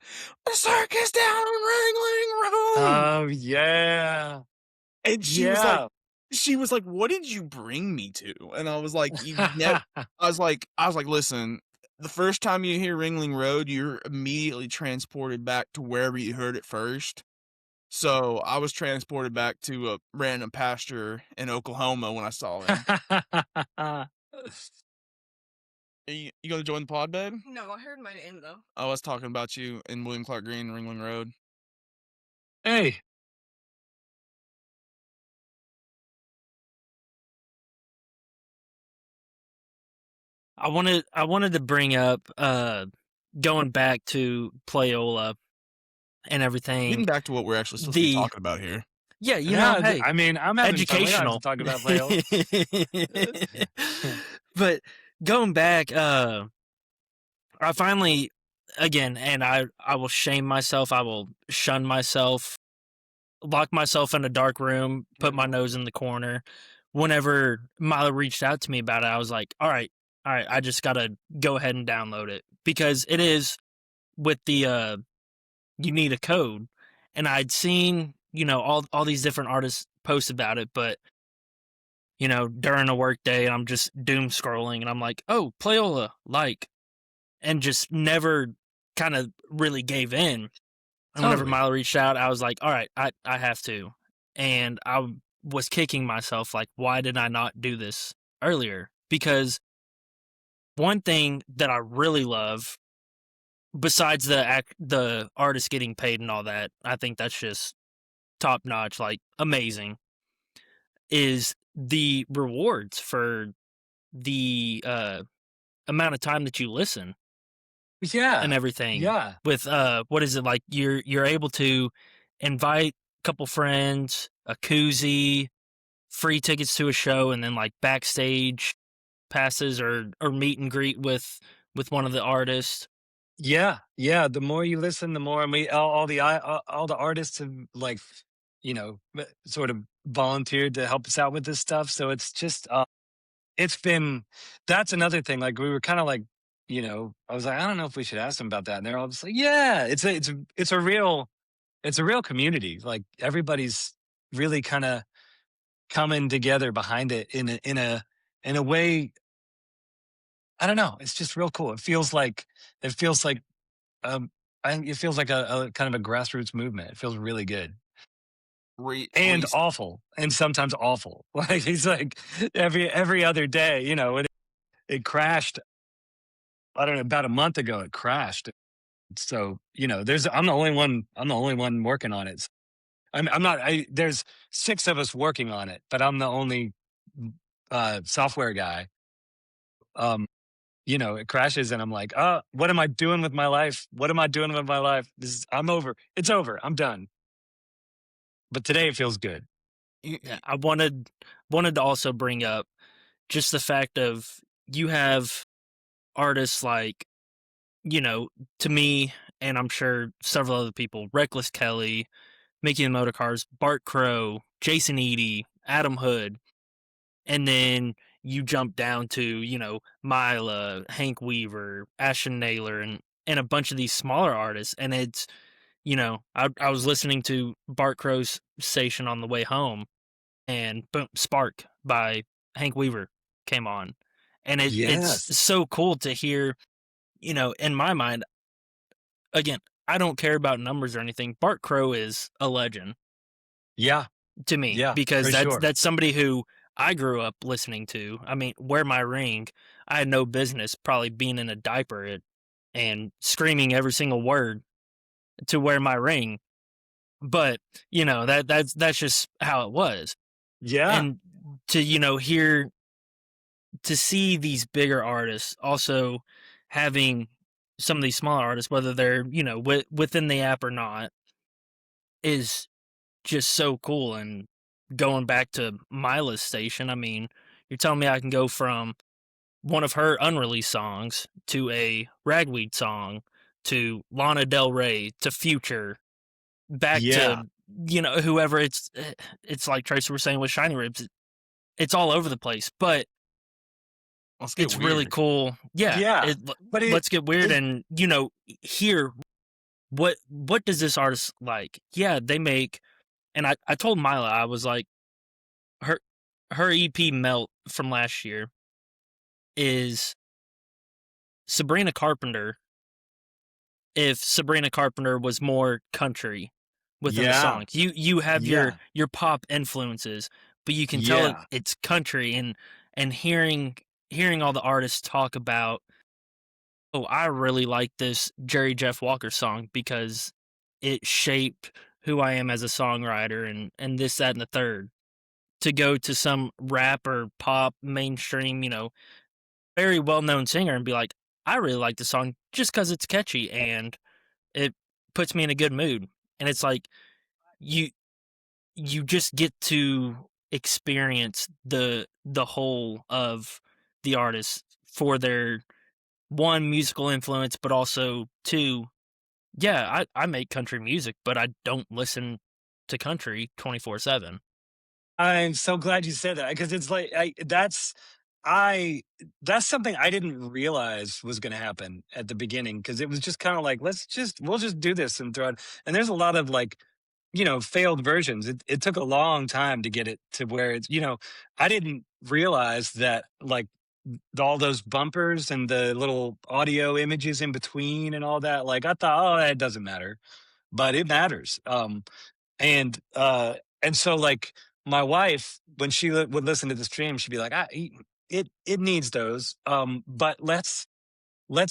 The circus down on Ringling Road. oh yeah. And she was like, "What did you bring me to?" And I was like, I was like, "Listen, the first time you hear Ringling Road, you're immediately transported back to wherever you heard it first." So I was transported back to a random pastor in Oklahoma when I saw him. You gonna join the pod, babe? No, I heard my name though. I was talking about you in William Clark Green, Ringling Road. Hey, I wanted to bring up going back to Playola and everything. Getting back to what we're actually supposed to be talking about here. Yeah, you know, hey, I mean, I'm having educational. fun. We don't have to talk about Playola. But going back, I finally, again, and I will shame myself. I will shun myself, lock myself in a dark room, put my nose in the corner. Whenever Milo reached out to me about it, I was like, all right, I just got to go ahead and download it, because it is with the, you need a code. And I'd seen, all these different artists post about it, but, during a work day, and I'm just doom scrolling, and I'm like, oh, Playola, and just never kind of really gave in. And whenever Milo reached out, I was like, all right, I have to. And I was kicking myself, like, why did I not do this earlier? Because one thing that I really love, besides the artist getting paid and all that, I think that's just top notch, like amazing, is the rewards for the amount of time that you listen. Yeah. And everything. Yeah. With what is it, like you're able to invite a couple friends, a koozie, free tickets to a show, and then like backstage passes or meet and greet with one of the artists. Yeah. The more you listen, the more all the artists have sort of volunteered to help us out with this stuff. So it's just that's another thing. Like we were kind of like, I was like, I don't know if we should ask them about that. And they're all just like, yeah, it's a real community. Like everybody's really kind of coming together behind it in a way. I don't know. It's just real cool. It feels like it feels like a kind of a grassroots movement. It feels really good. And awful, and sometimes awful. Like he's like every other day, it crashed. I don't know, about a month ago it crashed. So, I'm the only one working on it. I'm not, there's 6 of us working on it, but I'm the only software guy. It crashes and I'm like, what am I doing with my life? What am I doing with my life? I'm over. It's over. I'm done. But today it feels good. Yeah, I wanted to also bring up just the fact of you have artists like, to me, and I'm sure several other people, Reckless Kelly, Mickey and the Motorcars, Bart Crow, Jason Eady, Adam Hood, and then you jump down to, Mila, Hank Weaver, Ashton Naylor, and a bunch of these smaller artists. And it's, I was listening to Bart Crow's station on the way home, and boom, Spark by Hank Weaver came on. And it's so cool to hear, in my mind, again, I don't care about numbers or anything. Bart Crow is a legend. Yeah. To me. Yeah, because that's somebody who I grew up listening to. I mean, Wear My Ring, I had no business probably being in a diaper and screaming every single word to Wear My Ring. But, that's just how it was. Yeah. And to, to see these bigger artists also having some of these smaller artists, whether they're, within the app or not, is just so cool. And going back to Mila's station, I mean, you're telling me I can go from one of her unreleased songs to a Ragweed song to Lana Del Rey to Future back to, whoever. It's like Tracy was saying with Shiny Ribs. It's all over the place, but it's really cool. Yeah. Let's get weird and, hear what does this artist like? Yeah, they make, and I told Mila, I was like, her EP Melt from last year is Sabrina Carpenter if Sabrina Carpenter was more country within the Yeah. songs. You have Yeah. your pop influences, but you can tell Yeah. it's country and hearing all the artists talk about, "Oh, I really like this Jerry Jeff Walker song because it shaped who I am as a songwriter and this, that, and the third." To go to some rap or pop mainstream, very well-known singer and be like, "I really like the song just because it's catchy and it puts me in a good mood." And it's like you you just get to experience the whole of the artist for their one musical influence, but also two, yeah, I make country music, but I don't listen to country 24/7. I'm so glad you said that because it's like I that's something I didn't realize was going to happen at the beginning because it was just kind of like we'll just do this and throw it. And there's a lot of like failed versions. It took a long time to get it to where it's I didn't realize that like all those bumpers and the little audio images in between and all that. Like I thought, oh, that doesn't matter, but it matters. And and so like my wife when she would listen to the stream she'd be like it needs those but let's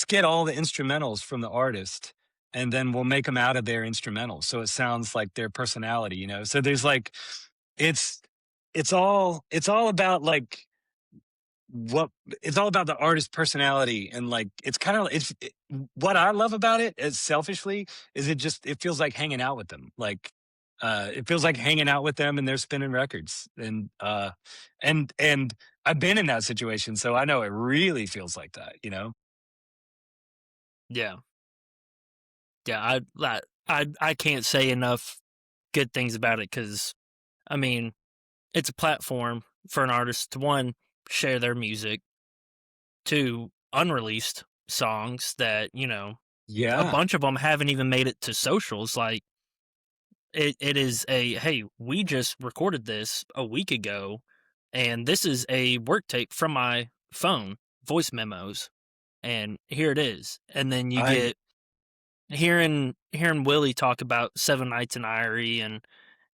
get all the instrumentals from the artist and then we'll make them out of their instrumentals so it sounds like their personality, so there's like it's it's all about like what it's all about the artist's personality and like it's kind of what I love about it is selfishly is it feels like hanging out with them like it feels like hanging out with them and they're spinning records and I've been in that situation so I know it really feels like that. Yeah. Yeah, I can't say enough good things about it because I mean, it's a platform for an artist to, one, share their music, two, unreleased songs that, a Yeah. bunch of them haven't even made it to socials, like, it is a, "Hey, we just recorded this a week ago, and this is a work tape from my phone, voice memos, and here it is." And then you I get hearing Willie talk about Seven Nights in Irie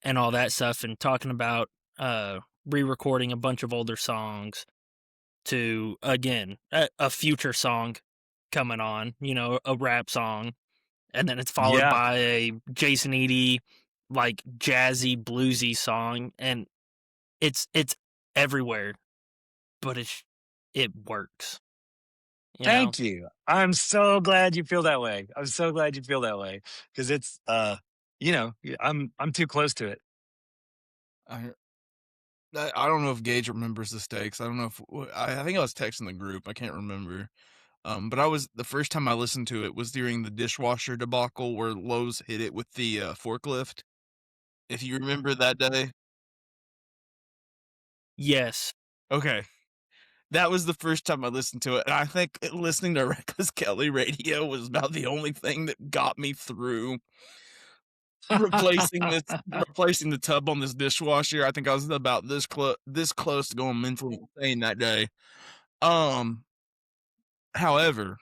and all that stuff and talking about re-recording a bunch of older songs to again a future song coming on, a rap song, and then it's followed yeah. by a Jason Eady like jazzy bluesy song, and it's everywhere, but it works, you know. Thank you. I'm so glad you feel that way. I'm so glad you feel that way because it's I'm too close to it. I I don't know if Gage remembers the stakes. I don't know if I think I was texting the group. I can't remember. But I was the first time I listened to it was during the dishwasher debacle where Lowe's hit it with the forklift. If you remember that day, Yes. okay, that was the first time I listened to it, and I think listening to Reckless Kelly radio was about the only thing that got me through replacing the tub on this dishwasher. I think I was about this close to going mentally insane that day. Um, however,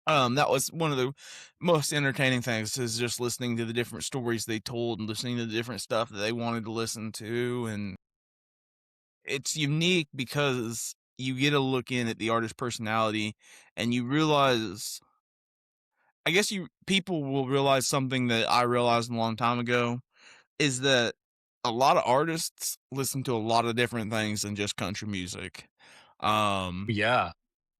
that was one of the most entertaining things is just listening to the different stories they told and listening to the different stuff that they wanted to listen to, and it's unique because you get a look in at the artist's personality and you realize I guess you people will realize something that I realized a long time ago is that a lot of artists listen to a lot of different things than just country music. Um, Yeah.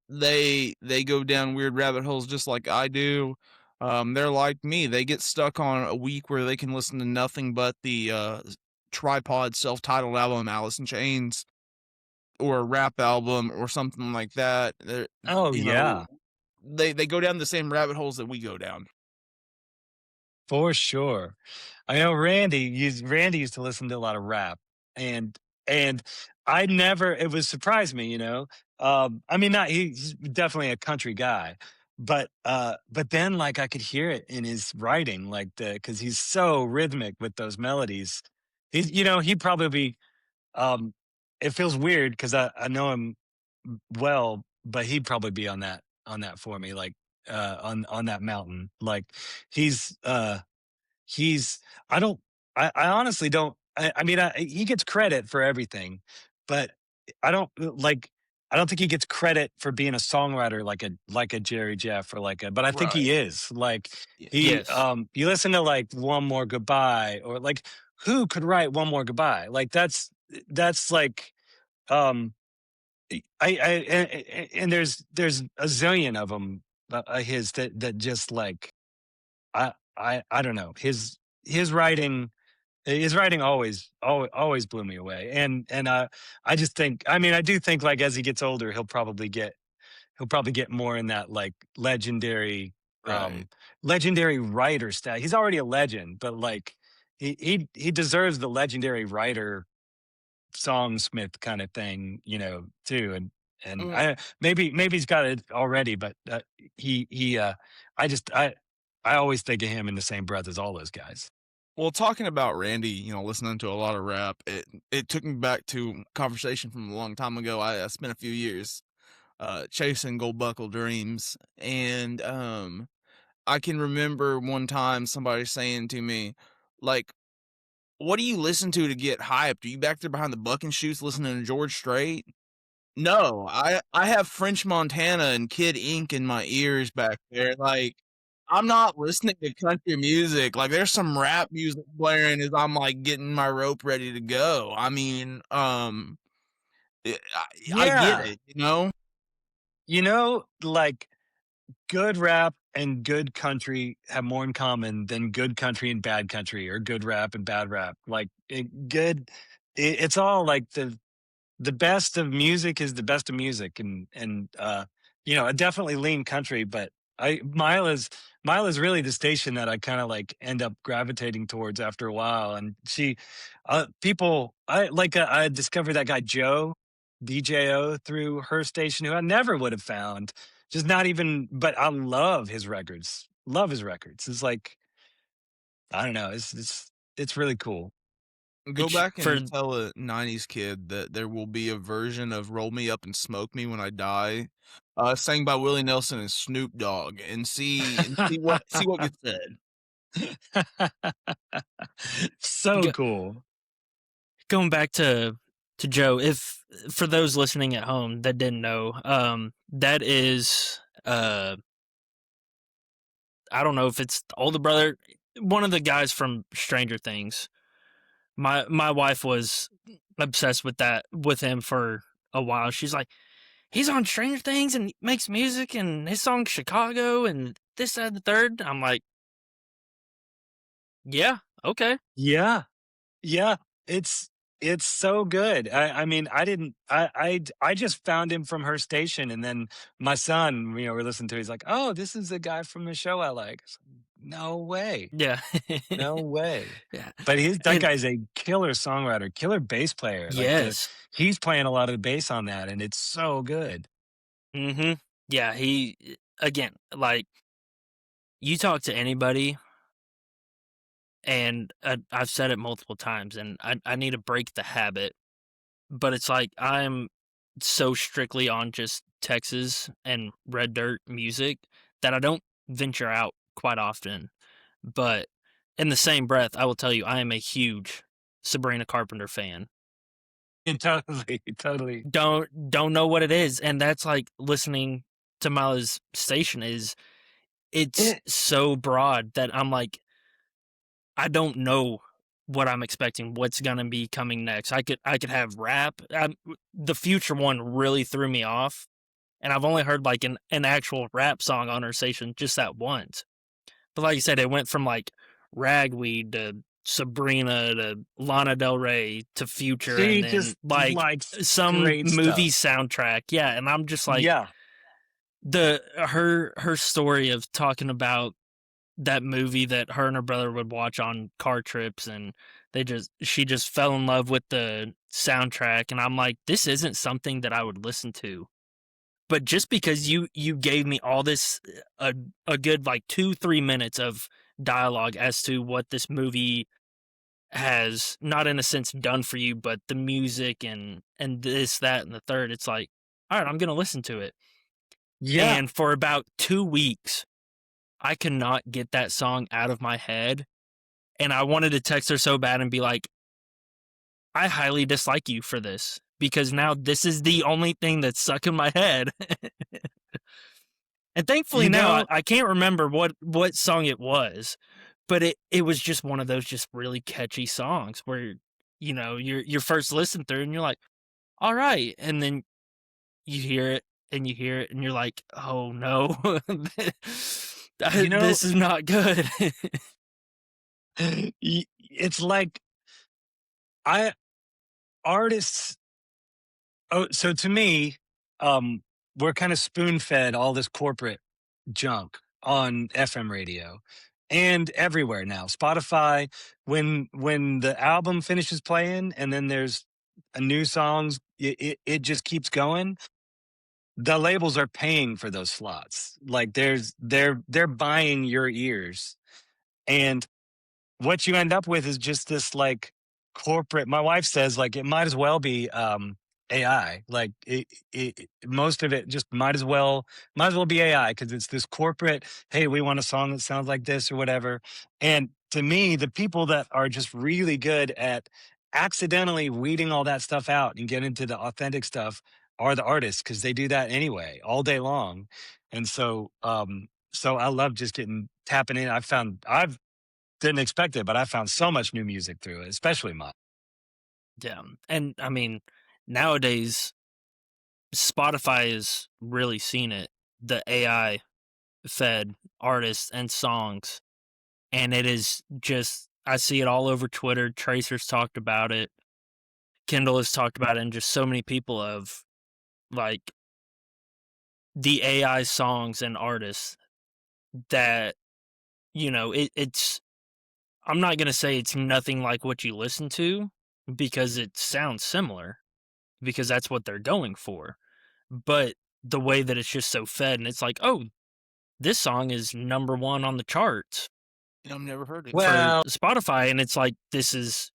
they go down weird rabbit holes just like I do. They're like me. They get stuck on a week where they can listen to nothing but the Tripod self-titled album Alice in Chains or a rap album or something like that. Oh You know, yeah. they go down the same rabbit holes that we go down. For sure. I know Randy used to listen to a lot of rap and and I never it was surprised me. I mean not he's definitely a country guy, but then like I could hear it in his writing like the cuz he's so rhythmic with those melodies. He'd probably um it feels weird because I know him well, but he'd probably be on that for me, like on that mountain. Like he's he's I don't I honestly don't I mean he gets credit for everything, but I don't like I don't think he gets credit for being a songwriter like a Jerry Jeff or like a but I think Right. he is. Like Yeah. he Yes. you listen to like One More Goodbye or like who could write One More Goodbye? Like that's like um and there's a zillion of them his that just like I don't know his writing always blew me away and I just think I mean I do think like as he gets older he'll probably get more in that like Right. legendary writer style. He's already a legend, but like he deserves the legendary writer songsmith kind of thing, you know, too. And Mm. I maybe he's got it already, but he I just I always think of him in the same breath as all those guys. Well, talking about Randy, listening to a lot of rap, it took me back to a conversation from a long time ago. I spent a few years chasing gold buckle dreams, and I can remember one time somebody saying to me, like, "What do you listen to get hyped? Are you back there behind the bucking chutes listening to George Strait?" No, I have French Montana and Kid Ink in my ears back there, like, I'm not listening to country music, like, there's some rap music blaring as I'm, like, getting my rope ready to go. I mean, I get Yeah. it, you know? You know, like good rap and good country have more in common than good country and bad country or good rap and bad rap. Like it's all like the best of music is the best of music and you know I definitely lean country but I Mile is really the station that I kind of like end up gravitating towards after a while and she people I discovered that guy Joe DJO through her station who I never would have found just not even but I love his records it's like I don't know it's really cool. Go Which back for and tell a '90s kid that there will be a version of "Roll Me Up and Smoke Me When I Die," sang by Willie Nelson and Snoop Dogg, and see what gets said. So g- cool. going back to Joe, if for those listening at home that didn't know, that is I don't know if it's the older brother, one of the guys from Stranger Things. My wife was obsessed with him for a while. She's like, he's on Stranger Things and makes music and his song Chicago and this, that, and the third. I'm like, yeah, okay. Yeah. Yeah. It's it's so good. I mean, I didn't I just found him from her station and then my son, you know, we're listening to he's like, "Oh, this is the guy from the show I like." It's like, no way. Yeah. No way. Yeah. But that And guy's a killer songwriter, killer bass player. Like yes. he's playing a lot of the bass on that and it's so good. Mhm. Yeah, again, like you talk to anybody and I've said it multiple times and I need to break the habit, but it's like I'm so strictly on just Texas and red dirt music that I don't venture out quite often. But in the same breath, I will tell you I am a huge Sabrina Carpenter fan. And totally, totally. Don't know what it is, and that's like listening to Mila's station is it's so broad that I'm like I don't know what I'm expecting, what's gonna be coming next. I could have rap. The future one really threw me off, and I've only heard like an actual rap song on her station just that once. But like you said, it went from like Ragweed to Sabrina to Lana Del Rey to Future, and She then just like likes some great movie stuff. soundtrack. Yeah, and I'm just like Yeah. her story of talking about that movie that her and her brother would watch on car trips and she just fell in love with the soundtrack and I'm like this isn't something that I would listen to but just because you gave me all this a good like 2-3 minutes of dialogue as to what this movie has not in a sense done for you, but the music and this, that, and the third, it's like, all right, I'm gonna listen to it. Yeah. And for about 2 weeks, I could not get that song out of my head. And I wanted to text her so bad and be like, I highly dislike you for this because now this is the only thing that's stuck in my head. And thankfully You now know, I can't remember what song it was, but it was just one of those just really catchy songs where, you know, your first listen through and you're like, all right. And then you hear it and you hear it and you're like, oh no, you know, this is not good. it's like I artists. Oh, so to me, um, we're kind of spoon fed all this corporate junk on FM radio and everywhere now. Spotify, when the album finishes playing and then there's a new songs, it just keeps going. The labels are paying for those slots. Like they're buying your ears. And what you end up with is just this like corporate. My wife says like it might as well be AI. Like most of it just might as well be AI because it's this corporate. Hey, we want a song that sounds like this or whatever. And to me, the people that are just really good at accidentally weeding all that stuff out and get into the authentic stuff are the artists because they do that anyway all day long. And so I love just getting tapping in. I've didn't expect it, but I found so much new music through it, especially mine. Yeah. And I mean, nowadays Spotify has really seen it, the AI fed artists and songs. And it is just, I see it all over Twitter. Tracer's talked about it. Kendall has talked about it, and just so many people of like the AI songs and artists that, you know, it's, I'm not going to say it's nothing like what you listen to because it sounds similar because that's what they're going for. But the way that it's just so fed, and it's like, oh, this song is number one on the charts I've never heard it. for Well, Spotify, and it's like this is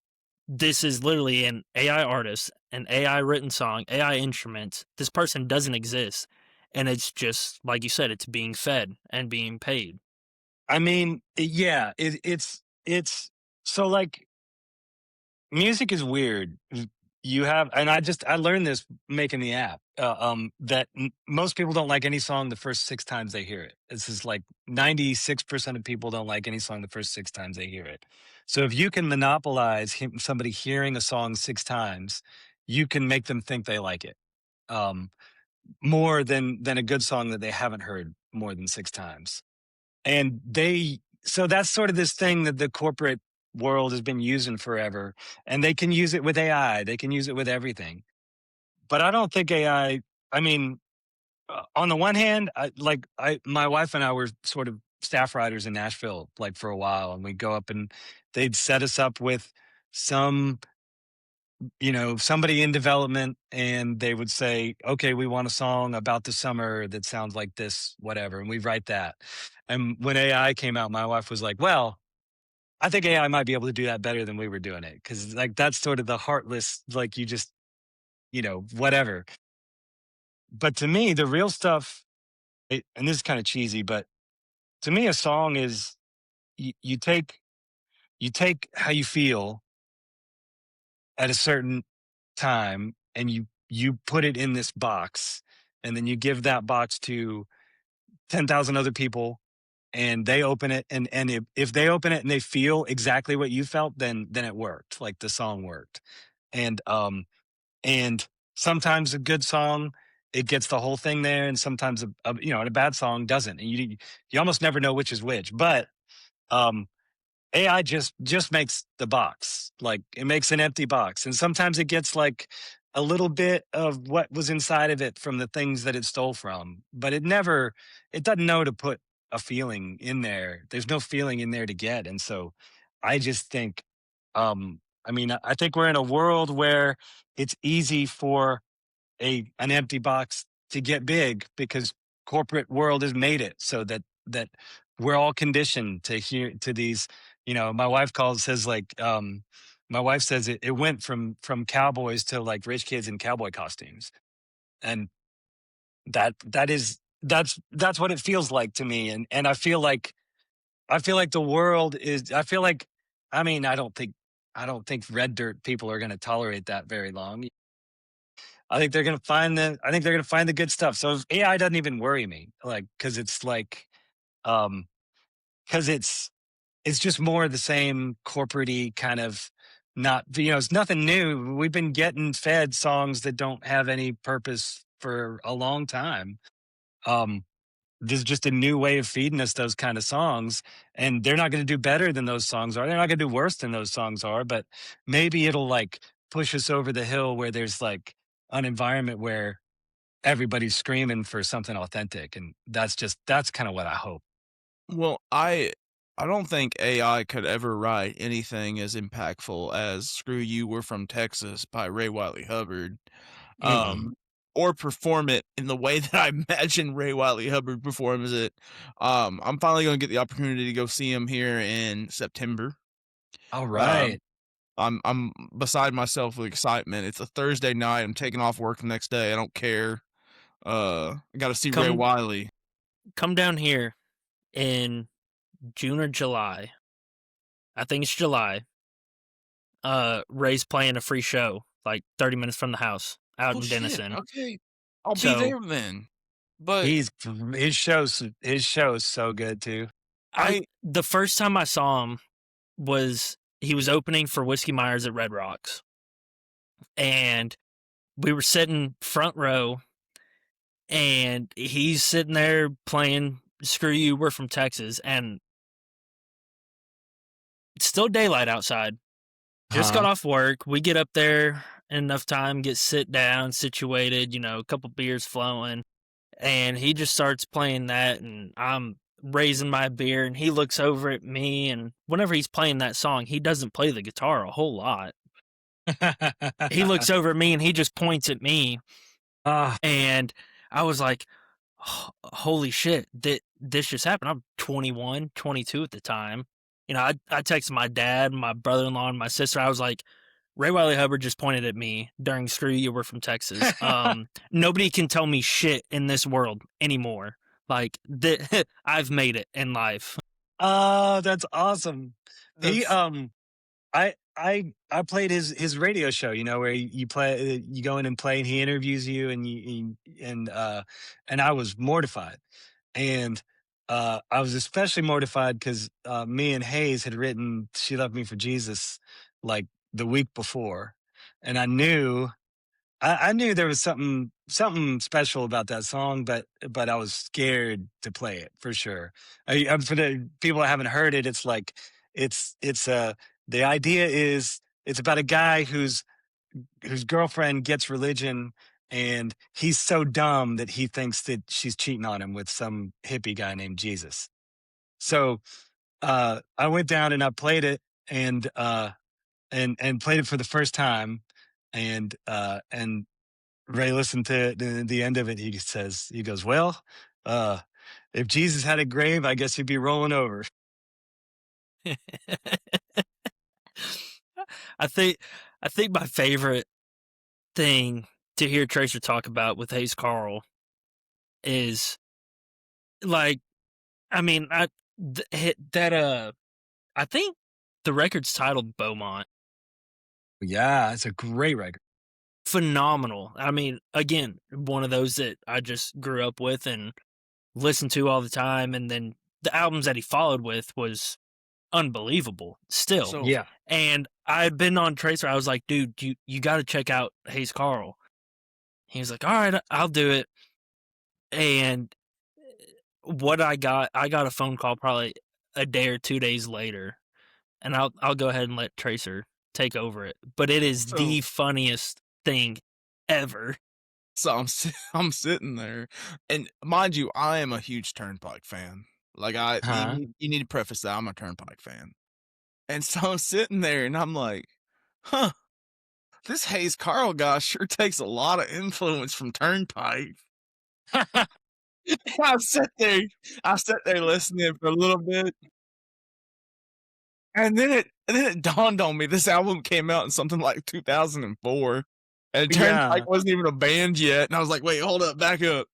literally an AI artist, an AI written song, AI instruments. This person doesn't exist, and it's just like you said, it's being fed and being paid. I mean, yeah, it's so like music is weird. You have, and I learned this making the app. That most people don't like any song the first 6 times they hear it. This is like 96% of people don't like any song the first 6 times they hear it. So if you can monopolize somebody hearing a song 6 times, you can make them think they like it. Um, More than a good song that they haven't heard more than 6 times. And so that's sort of this thing that the corporate world has been using forever. And they can use it with AI, they can use it with everything. But I don't think I mean, on the one hand, my wife and I were sort of staff writers in Nashville, like for a while, and we'd go up and they'd set us up with some somebody in development and they would say, okay, we want a song about the summer that sounds like this, whatever. And we write that. And when AI came out, my wife was like, well, I think AI might be able to do that better than we were doing it. Cause like that's sort of the heartless, like you just, whatever. But to me, the real stuff, and this is kind of cheesy, but to me, a song is you take how you feel at a certain time and you put it in this box and then you give that box to 10,000 other people and they open it and if they open it and they feel exactly what you felt then it worked, like the song worked. And sometimes a good song, it gets the whole thing there, and sometimes a bad song doesn't, and you almost never know which is which. But um AI just makes the box. Like it makes an empty box. And sometimes it gets like a little bit of what was inside of it from the things that it stole from. But it doesn't know to put a feeling in there. There's no feeling in there to get. And so I just think I mean, I think we're in a world where it's easy for an empty box to get big because corporate world has made it so that we're all conditioned to hear to these My wife says like, my wife says it went from cowboys to like rich kids in cowboy costumes. And that's what it feels like to me. And I feel like the world is, I mean, I don't think red dirt people are going to tolerate that very long. I think they're going to find the good stuff. So AI doesn't even worry me, like, cause it's like, um, cause it's just more of the same corporate-y kind of, not, it's nothing new. We've been getting fed songs that don't have any purpose for a long time. Um, this is just a new way of feeding us those kind of songs, and they're not going to do better than those songs are. They're not going to do worse than those songs are, but maybe it'll like push us over the hill where there's like an environment where everybody's screaming for something authentic, and that's kind of what I hope. Well, I don't think AI could ever write anything as impactful as "Screw You, We're from Texas" by Ray Wiley Hubbard, Mm-mm. um, or perform it in the way that I imagine Ray Wiley Hubbard performs it. I'm finally gonna get the opportunity to go see him here in September. All Um, right. I'm beside myself with excitement. It's a Thursday night. I'm taking off work the next day. I don't care. I got to see Ray Come Wiley. come down here in June or July. I think it's July. Ray's playing a free show, like 30 minutes from the house, out Oh in shit. Denison. Okay, I'll be So there then. But He's his show is so good too. I the first time I saw him was he was opening for Whiskey Myers at Red Rocks, and we were sitting front row, and he's sitting there playing "Screw You, We're from Texas," and it's still daylight outside. Just got Huh? off work. We get up there in enough time, get sit down, situated, a couple beers flowing, and he just starts playing that, and I'm raising my beer, and he looks over at me, and whenever he's playing that song, he doesn't play the guitar a whole lot. He looks over at me, and he just points at me, Ah, and I was like, holy shit, this just happened. I'm 21, 22 at the time. I texted my dad, my brother-in-law, and my sister. I was like, Ray Wiley Hubbard just pointed at me during "Screw You, We're from Texas." Nobody can tell me shit in this world anymore. Like, I've made it in life. oh, that's awesome. He that's I played his radio show, where you play, you go in and play, and he interviews you, and and I was mortified, and I was especially mortified because me and Hayes had written "She Left Me for Jesus" like the week before, and I knew there was something special about that song, but I was scared to play it for sure. For the people that haven't heard it, it's like it's the idea is it's about a guy whose girlfriend gets religion, and he's so dumb that he thinks that she's cheating on him with some hippie guy named Jesus. So I went down and I played it, and played it for the first time, and Ray listened to the end of it. He goes, well, uh, if Jesus had a grave, I guess he'd be rolling over. I think I think my favorite thing to hear Tracer talk about with Hayes Carl is like, I mean, I think the record's titled Beaumont. Yeah, it's a great record. Phenomenal. I mean, again, one of those that I just grew up with and listened to all the time, and then the albums that he followed with was unbelievable still. so Yeah. And I had been on Tracer. I was like, dude, you got to check out Hayes Carl. He was like, all right, I'll do it. And what I got a phone call probably a day or 2 days later, and I'll go ahead and let Tracer take over it. But it is so the funniest thing ever. I'm sitting there, and mind you, I am a huge Turnpike fan. Like Huh? you need to preface that I'm a Turnpike fan, and so I'm sitting there, and I'm like, huh, this Hayes Carl guy sure takes a lot of influence from Turnpike. I sat there listening for a little bit. And then it dawned on me this album came out in something like 2004. And Turnpike Yeah. wasn't even a band yet. And I was like, wait, hold up, back up.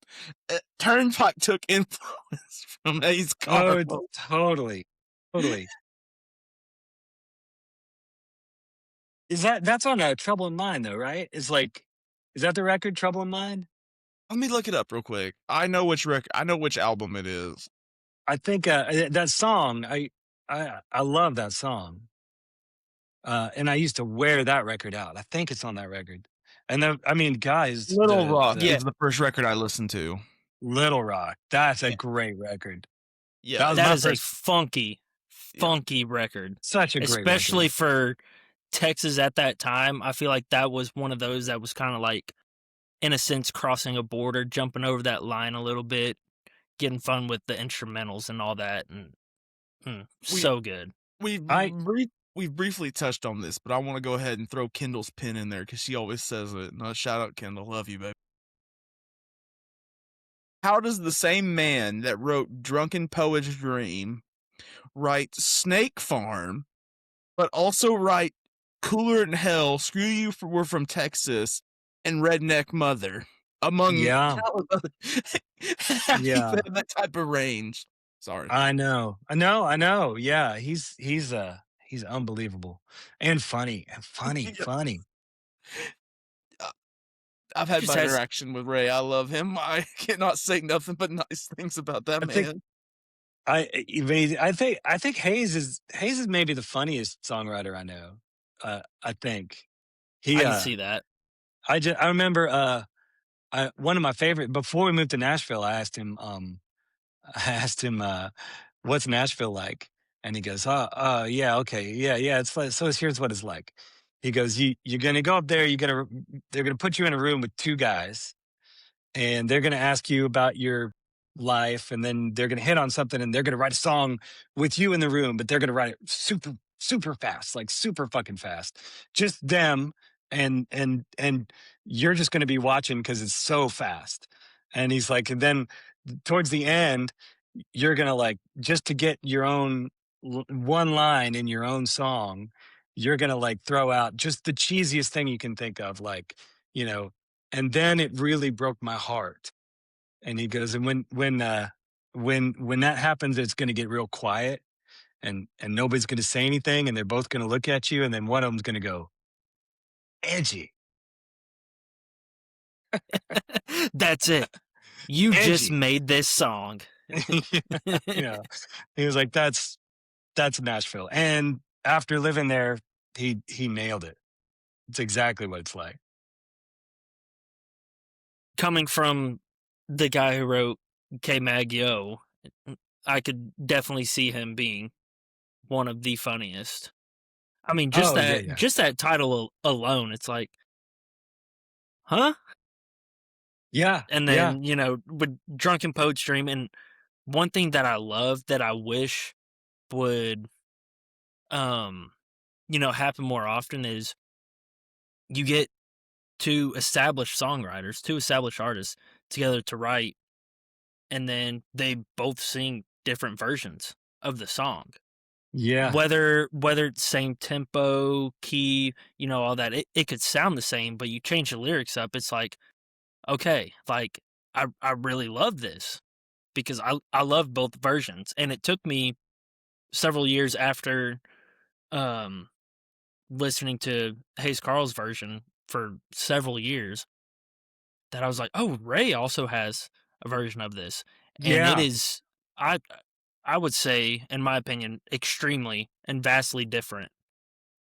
Turnpike took influence from Hayes Oh, Carl. totally. Totally. That's on Trouble in Mind though, right? Is that the record Trouble in Mind? Let me look it up real quick. I know which album it is. I think that song, I love that song. And I used to wear that record out. I think it's on that record. And I mean, guys, Little Rock Yeah. is the first record I listened to. Little Rock, that's a Yeah. great record. Yeah. That was That my is a first, funky record, such a great especially record. for Texas at that time. I feel like that was one of those that was kind of like, in a sense, crossing a border, jumping over that line a little bit, getting fun with the instrumentals and all that, and so good. We've I we've briefly touched on this, but I want to go ahead and throw Kendall's pin in there because she always says it. Shout out, Kendall. Love you, baby. How does the same man that wrote Drunken Poet's Dream write Snake Farm, but also write Cooler Than Hell, Screw You, We're From Texas, and Redneck Mother? Among Yeah. countless other. How do you Yeah. have that type of range? Sorry. I know. Yeah, he's unbelievable and funny and funny. I've had Just my has interaction with Ray. I love him. I cannot say nothing but nice things about that I think man. I think Hayes is maybe the funniest songwriter I know. I think he. I can see that. I remember. One of my favorite before we moved to Nashville. I asked him. What's Nashville like? And he goes, yeah, okay, yeah. It's like, so here's what it's like. He goes, you're gonna go up there. They're gonna put you in a room with two guys, and they're going to ask you about your life, and then they're going to hit on something, and they're going to write a song with you in the room, but they're going to write it super fast, like super fucking fast, just them, and you're just going to be watching because it's so fast. And he's like, and then towards the end you're going to, like, just to get your own one line in your own song, you're going to, like, throw out just the cheesiest thing you can think of, like, you know, and then it really broke my heart. And he goes, and when that happens, it's going to get real quiet, and nobody's going to say anything, and they're both going to look at you, and then one of them's going to go, edgy. That's it. You just Edgy. made this song. You know, he was like, that's Nashville. And after living there, he nailed it. It's exactly what it's like. Coming from the guy who wrote K Mag Yo, I could definitely see him being one of the funniest. I mean, just Oh, yeah, that yeah. just that title alone, it's like, huh? Yeah. And Yeah. then, with Drunken Poet's Dream, and one thing that I love that I wish would happen more often is you get two established songwriters, two established artists together to write, and then they both sing different versions of the song. Yeah. Whether it's same tempo, key, all that, it could sound the same, but you change the lyrics up, it's like, okay, like I really love this because I love both versions. And it took me several years after listening to Hayes Carl's version for several years that I was like, oh, Ray also has a version of this. And it Yeah. is, I would say, in my opinion, extremely and vastly different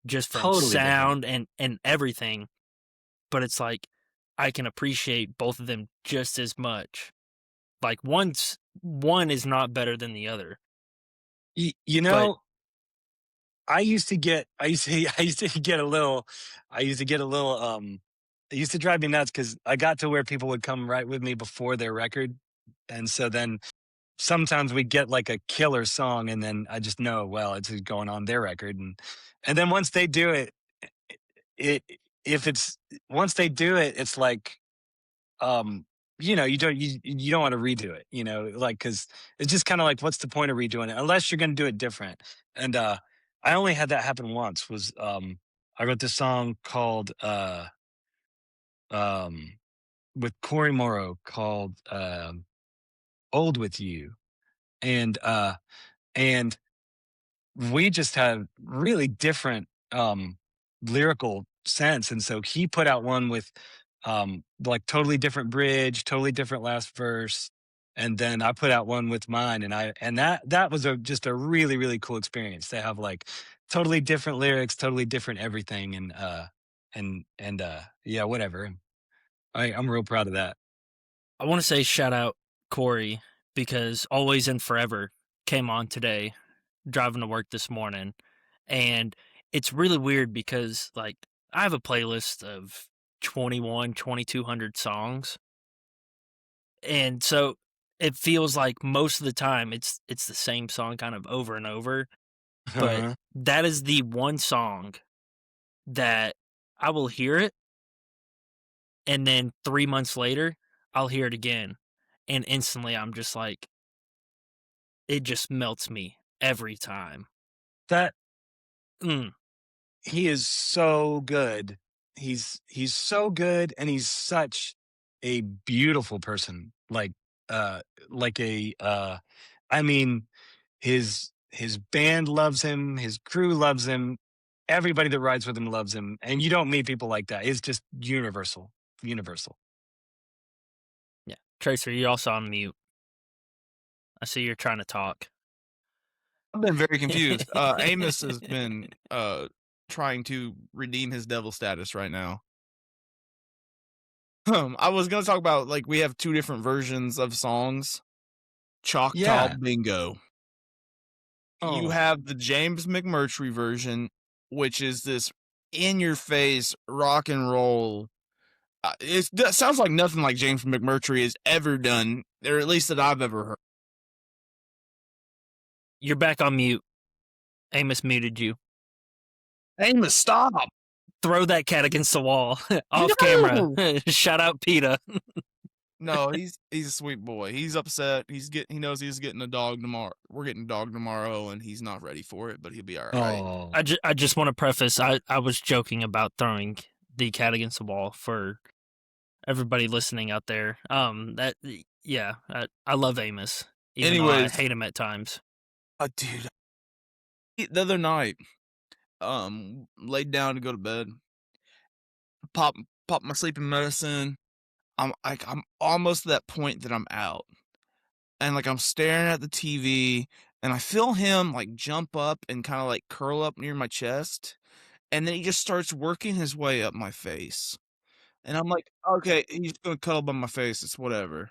just from Totally different. sound and everything. But it's like I can appreciate both of them just as much. Like one is not better than the other. You But know, I used to get a little it used to drive me nuts because I got to where people would come right with me before their record. And so then sometimes we get like a killer song, and then I just know, well, it's going on their record. And then once they do it, it if it's once they do it, it's like, you don't want to redo it, like, because it's just kind of like, what's the point of redoing it unless you're going to do it different. And I only had that happen once. Was I wrote this song called um with Corey Morrow called "Old with You," and and we just had really different lyrical sense, and so he put out one with like totally different bridge, totally different last verse, and then I put out one with mine, and that was just a really really cool experience to have like totally different lyrics, totally different everything, and yeah, whatever. I'm real proud of that. I want to say shout out Corey because Always and Forever came on today driving to work this morning. And it's really weird because like I have a playlist of 2,200 songs. And so it feels like most of the time it's the same song kind of over and over. But Uh-huh. that is the one song that I will hear it and then 3 months later I'll hear it again. And instantly I'm just like, it just melts me every time. That Mm, he is so good. He's so good, and he's such a beautiful person. Uh like a I mean, his band loves him, his crew loves him, everybody that rides with him loves him, and you don't meet people like that. It's just universal. Universal. yeah. Tracer, you're also on mute. I see you're trying to talk. I've been very confused. Amos has been trying to redeem his devil status right now. I was gonna talk about like we have two different versions of songs. Choctaw Yeah. Bingo. You Oh. have the James McMurtry version, which is this in your face rock and roll. That sounds like nothing like James McMurtry has ever done, or at least that I've ever heard. You're back on mute. Amos muted you. Amos, stop! Throw that cat against the wall off camera. No! Shout out PETA. No, he's a sweet boy. He's upset. He knows he's getting a dog tomorrow. We're getting a dog tomorrow, and he's not ready for it, but he'll be all right. Oh. I just want to preface. I was joking about throwing the cat against the wall for everybody listening out there. That yeah, I love Amos, even though I Anyways, hate him at times. dude, the other night, laid down to go to bed, pop pop my sleeping medicine. I'm almost at that point that I'm out, and like I'm staring at the TV, and I feel him like jump up and kind of like curl up near my chest, and then he just starts working his way up my face, and I'm like, okay, he's gonna cuddle by my face. It's whatever.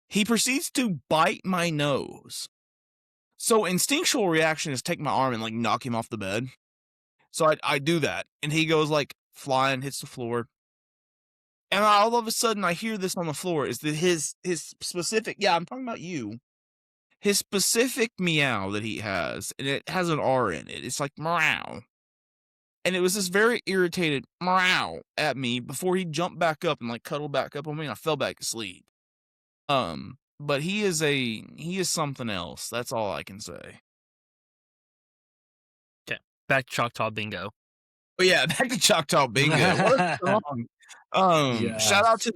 He proceeds to bite my nose. So instinctual reaction is take my arm and like knock him off the bed. So I do that, and he goes like flying, hits the floor, and all of a sudden I hear this on the floor. Is that his specific? Yeah, I'm talking about you. His specific meow that he has, and it has an R in it. It's like meow, and it was this very irritated meow at me before he jumped back up and like cuddled back up on me, and I fell back asleep. But he is something else. That's all I can say. Okay, back to Choctaw Bingo. But yeah, back to Choctaw Bingo. What a song. Yes. Shout out to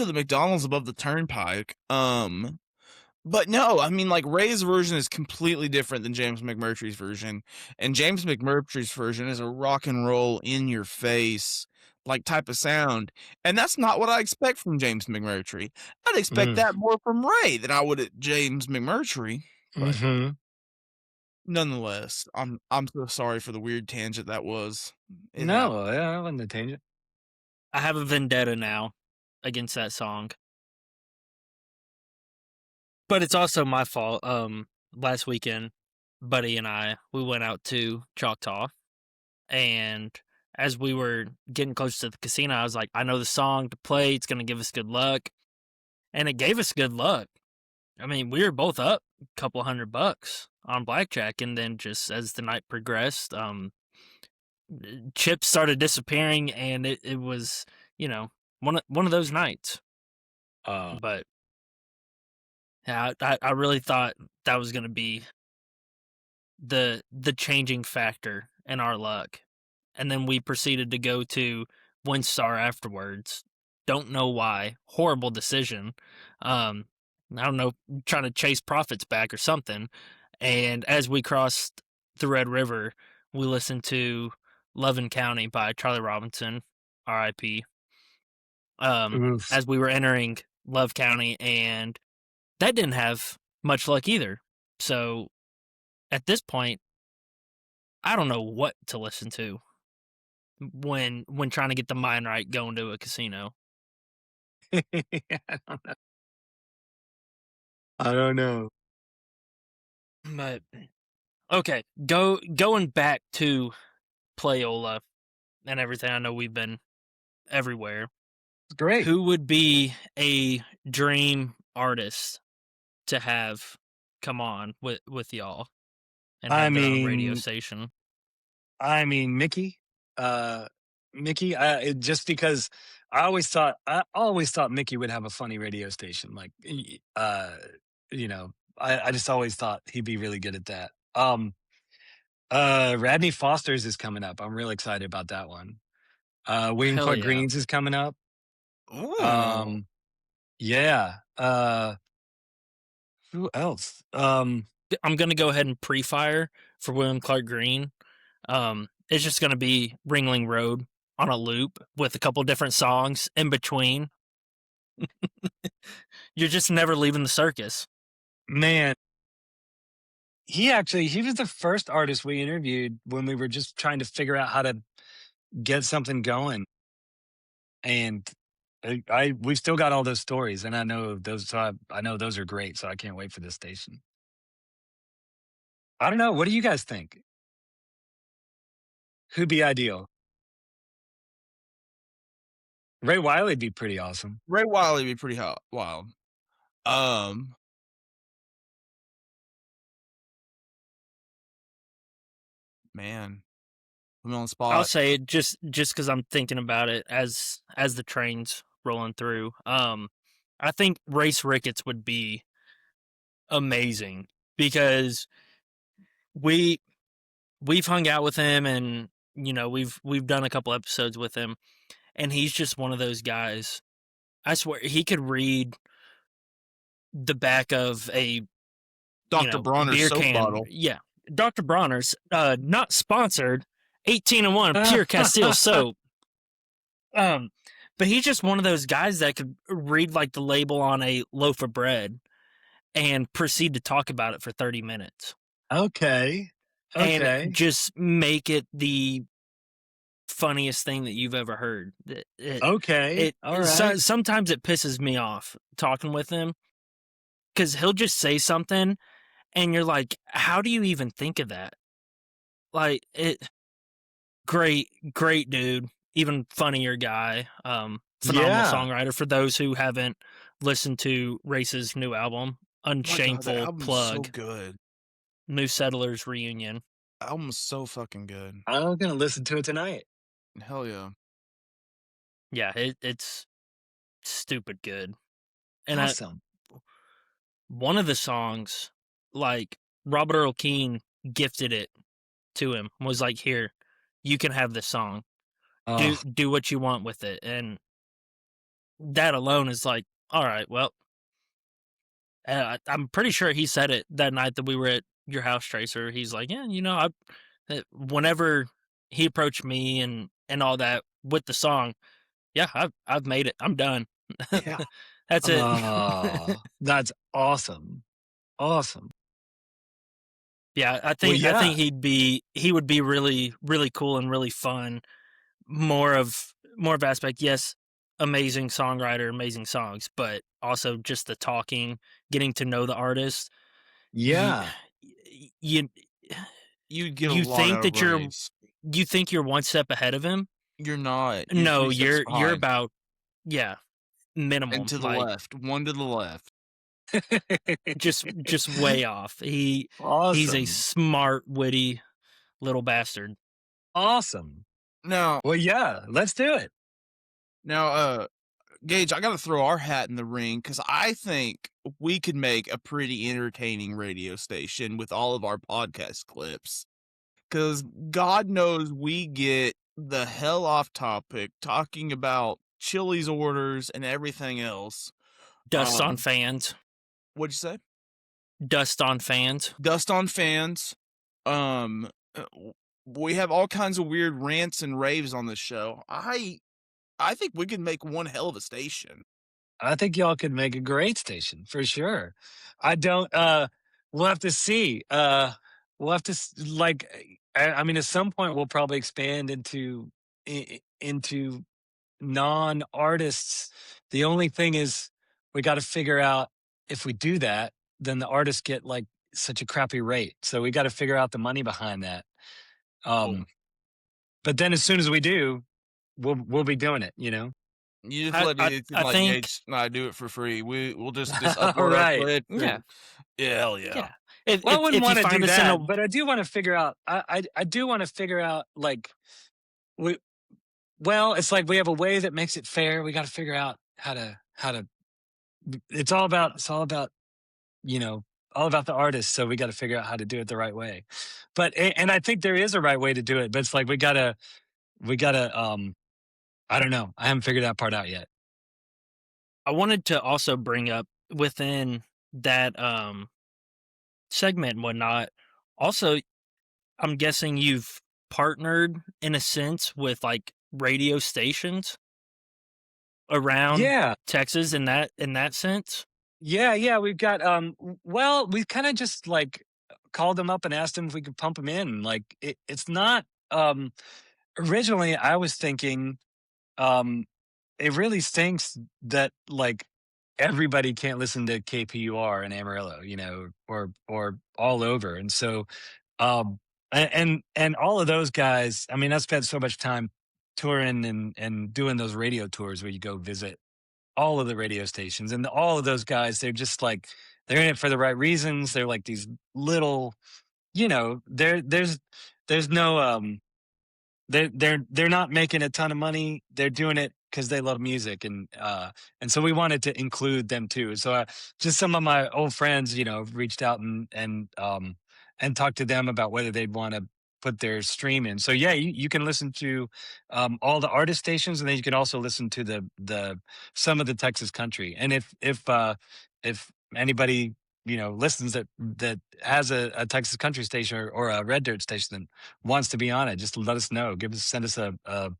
the McDonald's above the turnpike. But no, I mean like Ray's version is completely different than James McMurtry's version. And James McMurtry's version is a rock and roll in your face like type of sound. And that's not what I expect from James McMurtry. I'd expect that more from Ray than I would at James McMurtry. But Mm-hmm. nonetheless, I'm so sorry for the weird tangent that was. It happened. No, yeah, that wasn't a tangent. I have a vendetta now against that song, but it's also my fault. Last weekend, Buddy and we went out to Choctaw, and as we were getting close to the casino, I was like, I know the song to play. It's gonna give us good luck, and it gave us good luck. I mean, we were both up a couple $100 on blackjack, and then just as the night progressed, chips started disappearing, and it was, one of those nights. Uh, But yeah, I really thought that was gonna be the changing factor in our luck. And then we proceeded to go to Windstar afterwards. Don't know why. Horrible decision. I don't know, trying to chase profits back or something. And as we crossed the Red River, we listened to Lovin' County by Charlie Robinson, R.I.P. Oof. As we were entering Love County, and that didn't have much luck either. So at this point, I don't know what to listen to when trying to get the mind right going to a casino. I don't know. I don't know. But okay, going back to Playola and everything. I know we've been everywhere. Great. Who would be a dream artist to have come on with y'all and I have their own radio mean, station? Mickey. Mickey. Just because I always thought Mickey would have a funny radio station. Like, you know, I just always thought he'd be really good at that. Radney Foster's is coming up. I'm real excited about that one. William Hell Clark yeah. Green's is coming up. Ooh. Yeah. Who else? I'm gonna go ahead and pre-fire for William Clark Green. It's just gonna be Ringling Road on a loop with a couple different songs in between. You're just never leaving the circus. Man, he was the first artist we interviewed when we were just trying to figure out how to get something going. And we've still got all those stories, and I know those. So I know those are great. So I can't wait for this station. I don't know. What do you guys think? Who'd be ideal? Ray Wiley'd be pretty awesome. Ray Wiley would be pretty wild. Man, put me on the spot. I'll say it just because I'm thinking about it as the train's rolling through. I think Race Ricketts would be amazing because we've hung out with him, and we've done a couple episodes with him, and he's just one of those guys. I swear he could read the back of a Dr. Bronner's beer soap can. bottle. Yeah, Dr. Bronner's, not sponsored. 18-1 pure Castile soap. But he's just one of those guys that could read like the label on a loaf of bread and proceed to talk about it for 30 minutes. Okay. And just make it the funniest thing that you've ever heard. Okay. All right. Sometimes it pisses me off talking with him because he'll just say something and you're like, how do you even think of that? Like, great dude. Even funnier guy. Phenomenal songwriter. For those who haven't listened to Race's new album, Unshameful that album's plug. so good. New Settlers Reunion. Album's so fucking good. I'm gonna listen to it tonight. Hell yeah. Yeah, it's stupid good. And Awesome. one of the songs, like Robert Earl Keane gifted it to him, was like, here, you can have this song. Do what you want with it. And that alone is like, all right, well, I'm pretty sure he said it that night that we were at your house, Tracer. He's like, yeah, whenever he approached me and all that with the song, yeah, I've made it. I'm done. Yeah. That's it. That's awesome. Awesome. Yeah, I think he would be really, really cool and really fun. More of aspect, yes, amazing songwriter, amazing songs, but also just the talking, getting to know the artist. Yeah. You get a lot out of Race. You think you're one step ahead of him? You're not. No, you're about minimum. And to the left. One to the left. just way off. He's a smart, witty little bastard. Awesome. Now, well, yeah, let's do it. Now, Gage, I got to throw our hat in the ring because I think we could make a pretty entertaining radio station with all of our podcast clips. Because God knows we get the hell off topic talking about Chili's orders and everything else. Dust on fans. What'd you say? Dust on fans. Dust on fans. Um, uh, we have all kinds of weird rants and raves on this show. I think we could make one hell of a station. I think y'all could make a great station for sure. I don't. We'll have to see. We'll have to I mean, at some point, we'll probably expand into non-artists. The only thing is, we got to figure out if we do that, then the artists get like such a crappy rate. So we got to figure out the money behind that. Cool. But then as soon as we do, we'll be doing it. You know. You just let me I like think- Gage and I do it for free. We'll just upload our Right. clip. Yeah. Yeah, hell yeah. Yeah. If, Well, I if, wouldn't if you want to find do us in that, a, but I do want to figure out. I do want to figure out like well, it's like we have a way that makes it fair. We got to figure out how to. It's all about all about the artist. So we got to figure out how to do it the right way. But and I think there is a right way to do it. But it's like we gotta. I don't know. I haven't figured that part out yet. I wanted to also bring up within that segment and whatnot. Also, I'm guessing you've partnered in a sense with like radio stations around Yeah. Texas in that sense. Yeah, we've got well, we kind of just like called them up and asked them if we could pump them in. Like it's not originally I was thinking it really stinks that like everybody can't listen to KPUR in Amarillo, or all over. And so and all of those guys, I mean, I spent so much time touring and doing those radio tours where you go visit all of the radio stations, and all of those guys, they're just like they're in it for the right reasons. They're like these little, there's no they're not making a ton of money. They're doing it because they love music, and so we wanted to include them too. So just some of my old friends, reached out and talked to them about whether they'd want to put their stream in. So yeah, you can listen to all the artist stations, and then you can also listen to the some of the Texas country. And if anybody listens that has a Texas country station or a Red Dirt station that wants to be on it, just let us know. Send us a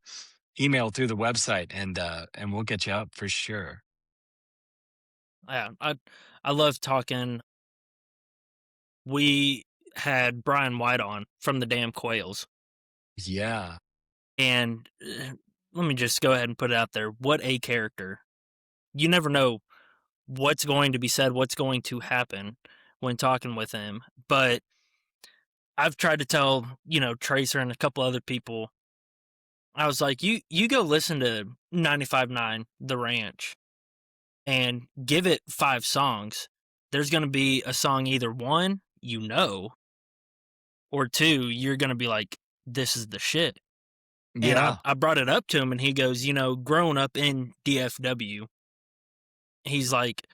email through the website, and we'll get you up for sure. Yeah, I love talking. We had Brian White on from the Damn Quails, Yeah. and let me just go ahead and put it out there. What a character! You never know what's going to be said, what's going to happen when talking with him. But I've tried to tell, Tracer and a couple other people, I was like, you go listen to 95.9 The Ranch and give it 5 songs. There's going to be a song, either one, or 2, you're going to be like, this is the shit. Yeah. And I brought it up to him, and he goes, growing up in DFW, he's like,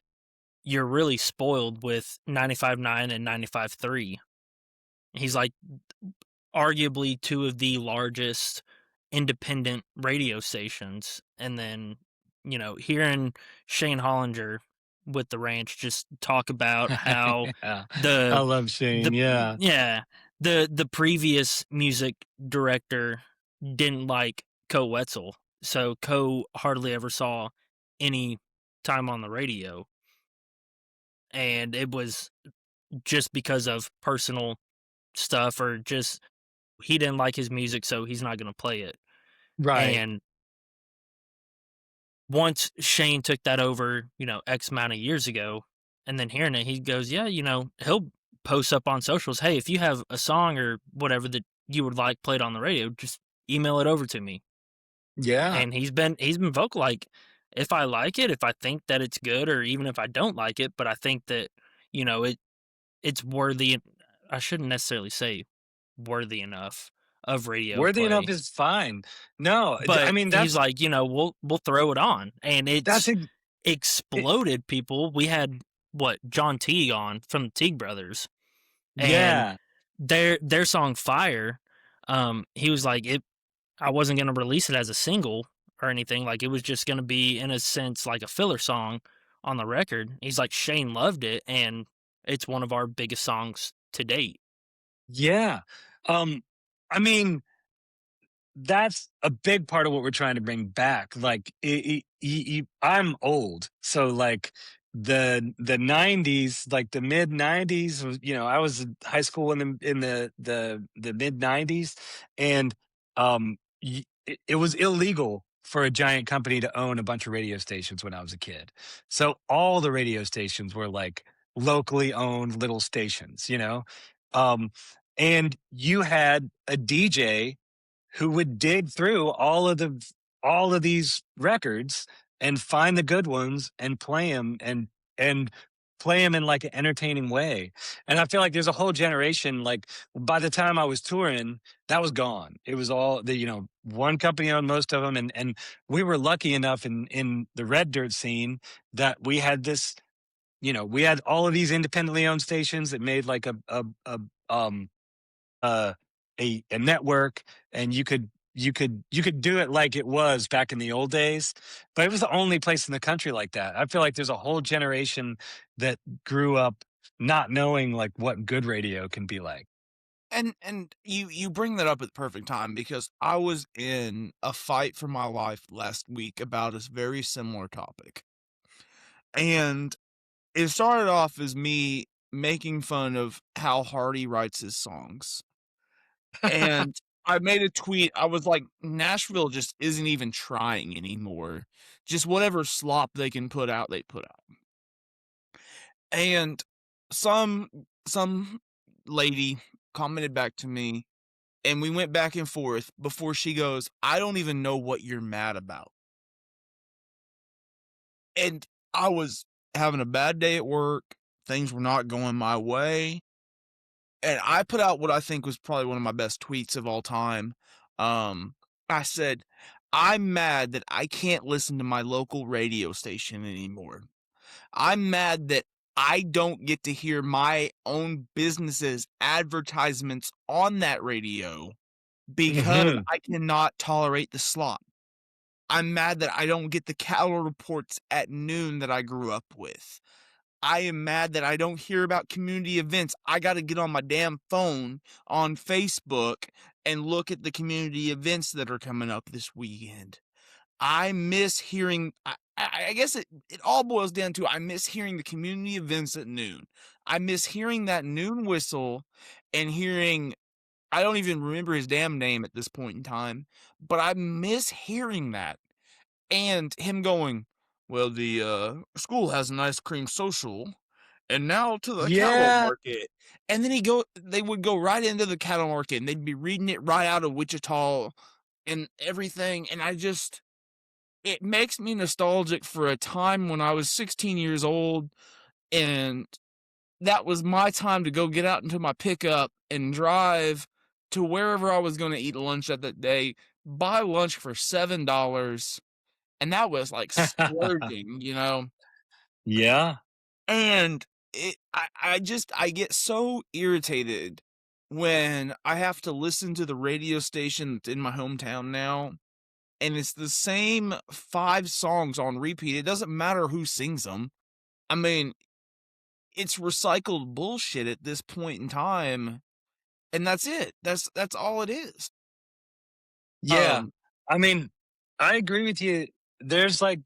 you're really spoiled with 95.9 and 95.3. He's like, arguably 2 of the largest independent radio stations. And then, hearing Shane Hollinger with the Ranch just talk about how Yeah. the I love Shane. the previous music director didn't like Co Wetzel, so Co hardly ever saw any time on the radio, and it was just because of personal stuff, or just he didn't like his music, so he's not going to play it. Right. And once Shane took that over, X amount of years ago, and then hearing it, he goes, yeah, he'll post up on socials, hey, if you have a song or whatever that you would like played on the radio, just email it over to me. Yeah. And he's been vocal, like, if I like it, if I think that it's good, or even if I don't like it, but I think that, it's worthy. I shouldn't necessarily say worthy enough. of radio Worthy enough play. is fine. No, I But mean, he's like, we'll throw it on, and that's it's it, exploded people. We had John Teague on from the Teague Brothers, and yeah. their song Fire. He was like, I wasn't gonna release it as a single or anything. Like, it was just gonna be, in a sense, like a filler song on the record. He's like, Shane loved it, and it's one of our biggest songs to date. Yeah. I mean, that's a big part of what we're trying to bring back. Like, I'm old, so like the '90s, like the mid '90s was, I was in high school in the mid '90s, and it was illegal for a giant company to own a bunch of radio stations when I was a kid. So all the radio stations were like locally owned little stations, um, and you had a DJ who would dig through all of these records and find the good ones and and play them in like an entertaining way. And I feel like there's a whole generation, like by the time I was touring, that was gone. It was all the, one company owned most of them. And we were lucky enough in the red dirt scene that we had this, we had all of these independently owned stations that made like um uh, a network, and you could do it like it was back in the old days, but it was the only place in the country like that. I feel like there's a whole generation that grew up not knowing like what good radio can be like. And you bring that up at the perfect time because I was in a fight for my life last week about a very similar topic. And it started off as me making fun of how Hardy writes his songs. And I made a tweet. I was like, Nashville just isn't even trying anymore. Just whatever slop they can put out, they put out. And some some lady commented back to me, and we went back and forth before she goes, I don't even know what you're mad about. And I was having a bad day at work. Things were not going my way. And I put out what I think was probably one of my best tweets of all time. I said, I'm mad that I can't listen to my local radio station anymore. I'm mad that I don't get to hear my own business's advertisements on that radio because Mhm. I cannot tolerate the slop. I'm mad that I don't get the cattle reports at noon that I grew up with. I am mad that I don't hear about community events. I got to get on my damn phone on Facebook and look at the community events that are coming up this weekend. I miss hearing, I guess it all boils down to I miss hearing the community events at noon. I miss hearing that noon whistle and hearing, I don't even remember his damn name at this point in time, but I miss hearing that and him going, well, the school has an ice cream social, and now to the cattle Yeah. market. And then they would go right into the cattle market, and they'd be reading it right out of Wichita and everything. And it makes me nostalgic for a time when I was 16 years old, and that was my time to go get out into my pickup and drive to wherever I was going to eat lunch that day, buy lunch for $7, and that was like splurging, Yeah. And I get so irritated when I have to listen to the radio station that's in my hometown now, and it's the same 5 songs on repeat. It doesn't matter who sings them. I mean, it's recycled bullshit at this point in time, and that's it. That's all it is. Yeah. Um, I mean, I agree with you. There's like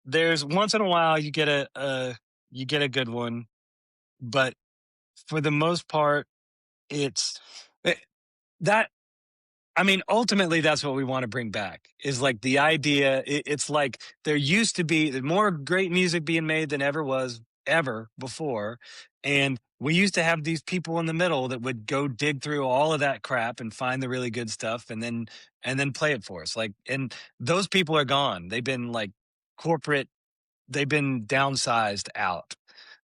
there's once in a while you get a good one, but for the most part, it's eh, that I mean, ultimately, that's what we want to bring back is like the idea. It's like there used to be more great music being made than ever was ever before. And we used to have these people in the middle that would go dig through all of that crap and find the really good stuff and then play it for us. Like, and those people are gone. They've been like corporate, they've been downsized out.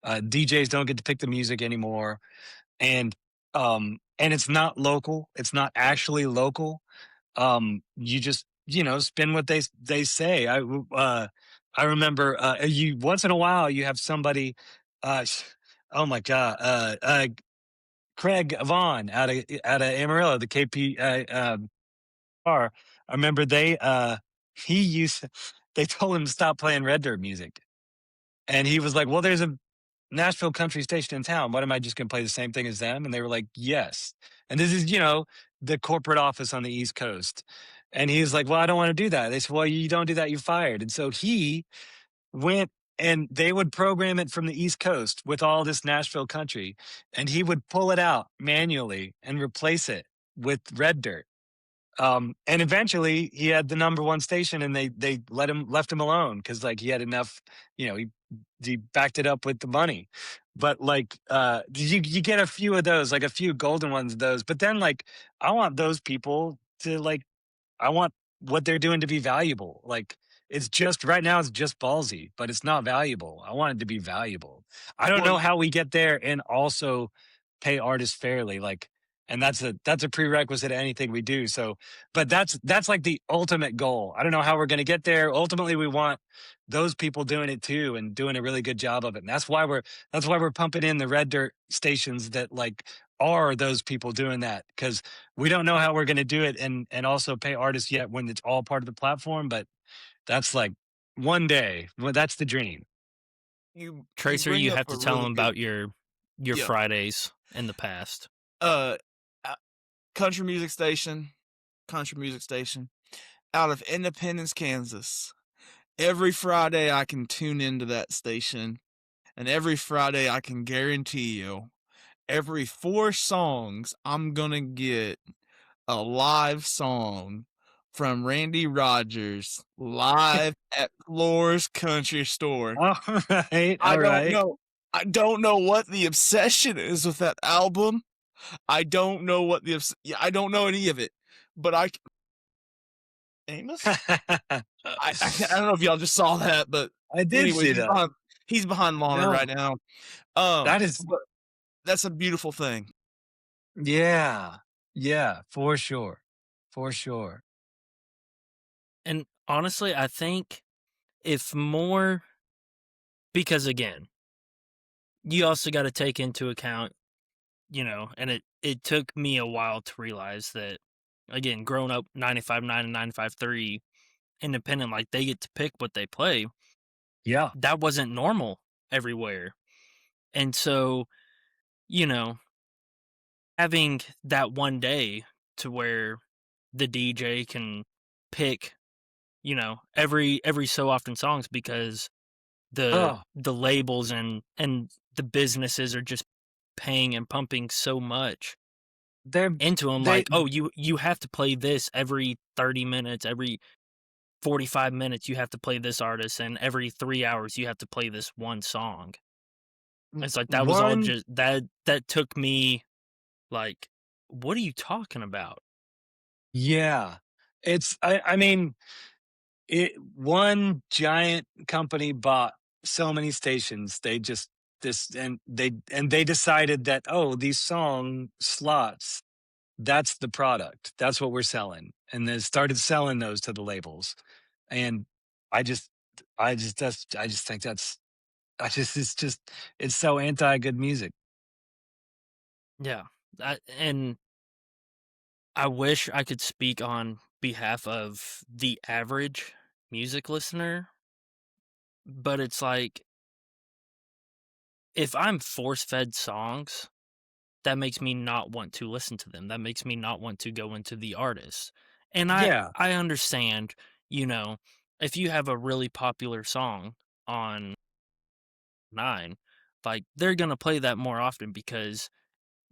DJs don't get to pick the music anymore. And and it's not local. It's not actually local. You just spin what they say. I remember you once in a while you have somebody. Oh my god, Craig Vaughn out of Amarillo, the KP bar. I remember he used they told him to stop playing Red Dirt music, and he was like, "Well, there's a Nashville country station in town. What am I just going to play the same thing as them?" And they were like, "Yes." And this is the corporate office on the East Coast, and he's like, "Well, I don't want to do that." They said, "Well, you don't do that, you're fired." And so he went and they would program it from the East Coast with all this Nashville country, and he would pull it out manually and replace it with Red Dirt. And eventually he had the number one station, and they left him alone because like he had enough, he backed it up with the money. But like you get a few of those, like a few golden ones of those. But then like I want those people to like I want what they're doing to be valuable. Like it's just right now it's just ballsy, but it's not valuable. I want it to be valuable. I don't Well, know how we get there and also pay artists fairly. Like and that's a prerequisite to anything we do. So but that's like the ultimate goal. I don't know how we're gonna get there. Ultimately we want those people doing it too and doing a really good job of it. And that's why we're pumping in the red dirt stations that like are those people doing that because we don't know how we're going to do it and also pay artists yet when it's all part of the platform, but that's like one day. Well, that's the dream. you Tracer, bring you up have a to tell really them good about your yeah. Fridays in the past. Uh, uh, country music station, country music station out of Independence, Kansas. Every Friday I can tune into that station, and every Friday I can guarantee you, every 4 songs I'm gonna get a live song from Randy Rogers live at Floor's Country Store. All right. I All don't right. know. I don't know what the obsession is with that album. I don't know what I don't know any of it, but Amos. I don't know if y'all just saw that, but I did anyways, see that. he's behind Lana No, right now. that is, But that's a beautiful thing. yeah. Yeah, for sure. For sure. And honestly, I think if more, because again, you also got to take into account, and it took me a while to realize that, again, growing up 95.9 and 95.3 independent, like they get to pick what they play. Yeah. That wasn't normal everywhere. And so, you know, having that one day to where the DJ can pick, every so often songs because the Oh, the labels and the businesses are just paying and pumping so much they're into them, they like, oh, you have to play this every 30 minutes, every 45 minutes you have to play this artist, and every 3 hours you have to play this one song. It's like that was all one just that took me like, what are you talking about? yeah. I mean, one giant company bought so many stations. They just this and they decided that, oh, these song slots, that's the product, that's what we're selling, and then started selling those to the labels. And i just I just think that's it's so anti good music. Yeah. And I wish I could speak on behalf of the average music listener, but it's like if I'm force fed songs, that makes me not want to listen to them. That makes me not want to go into the artist. And I Yeah. I understand, you know, if you have a really popular song on 9, like they're going to play that more often because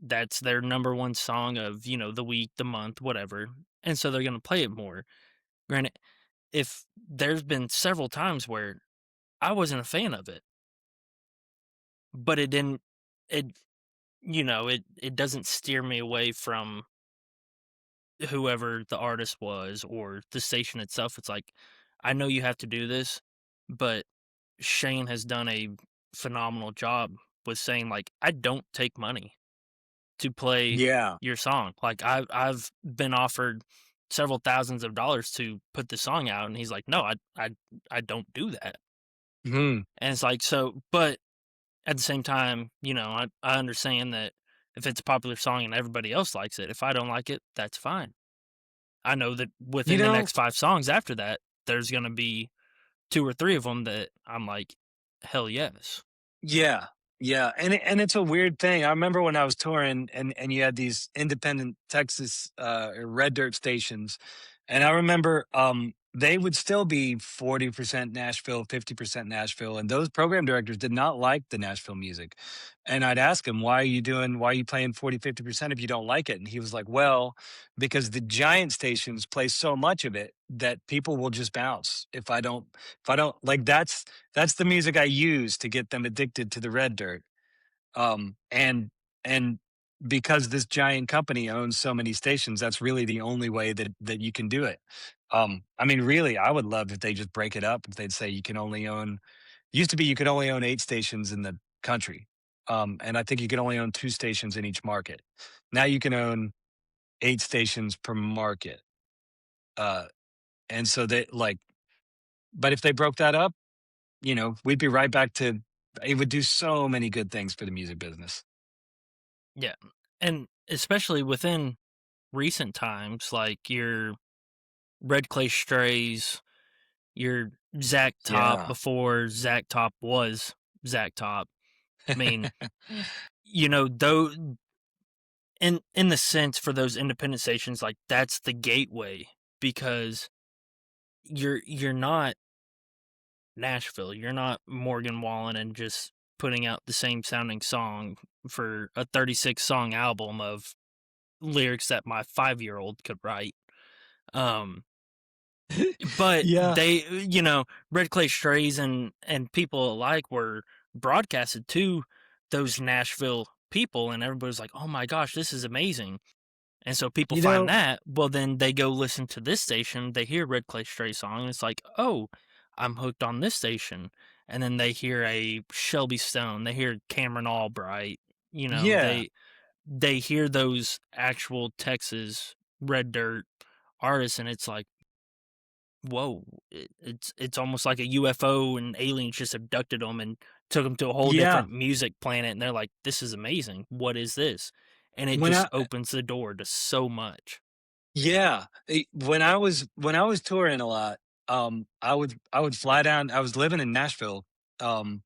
that's their number one song of, the week, the month, whatever. And so they're going to play it more. Granted, if there's been several times where I wasn't a fan of it, but it didn't it it doesn't steer me away from whoever the artist was or the station itself. It's like, I know you have to do this, but Shane has done a phenomenal job with saying like, I don't take money. to play Yeah. your song. Like I've been offered several thousands of dollars to put the song out, and he's like, no, I don't do that. Hmm. And it's like, so, but at the same time, I understand that if it's a popular song and everybody else likes it, if I don't like it, that's fine. I know that You within the know, next 5 songs after that, there's gonna be 2 or 3 of them that I'm like, "Hell yes." yeah, yeah, and it's a weird thing. I remember when I was touring, and you had these independent Texas red dirt stations, and I remember they would still be 40% Nashville, 50% Nashville, and those program directors did not like the Nashville music. And I'd ask him, why are you playing 40, 50% if you don't like it? And he was like, well, because the giant stations play so much of it that people will just bounce if I don't like that's the music I use to get them addicted to the red dirt. And because this giant company owns so many stations, that's really the only way that you can do it. I mean, really, I would love if they just break it up. If they'd say you can only own, used to be you could only own 8 stations in the country, and I think you could only own 2 stations in each market. Now you can own 8 stations per market, uh, and so they like. But if they broke that up, we'd be right back to. It would do so many good things for the music business. Yeah, and especially within recent times, like your Red Clay Strays, your Zach Top Yeah. before Zach Top was Zach Top. I mean, though in the sense for those independent stations, like that's the gateway because you're not Nashville, you're not Morgan Wallen and just putting out the same sounding song for a 36 song album of lyrics that my 5-year-old could write. Um, but Yeah. they, Red Clay Strays and people alike were broadcasted to those Nashville people, and everybody's like, "Oh my gosh, this is amazing!" And so people You find know, that. Well, then they go listen to this station. They hear Red Clay Stray song, and it's like, "Oh, I'm hooked on this station." And then they hear a Shelby Stone. They hear Cameron Albright. yeah. They hear those actual Texas red dirt artists, and it's like, whoa, it's almost like a UFO and aliens just abducted them and took them to a whole Yeah. different music planet, and they're like, this is amazing. What is this? And it When just I opens the door to so much. Yeah, when I was touring a lot, I would fly down. I was living in Nashville, um,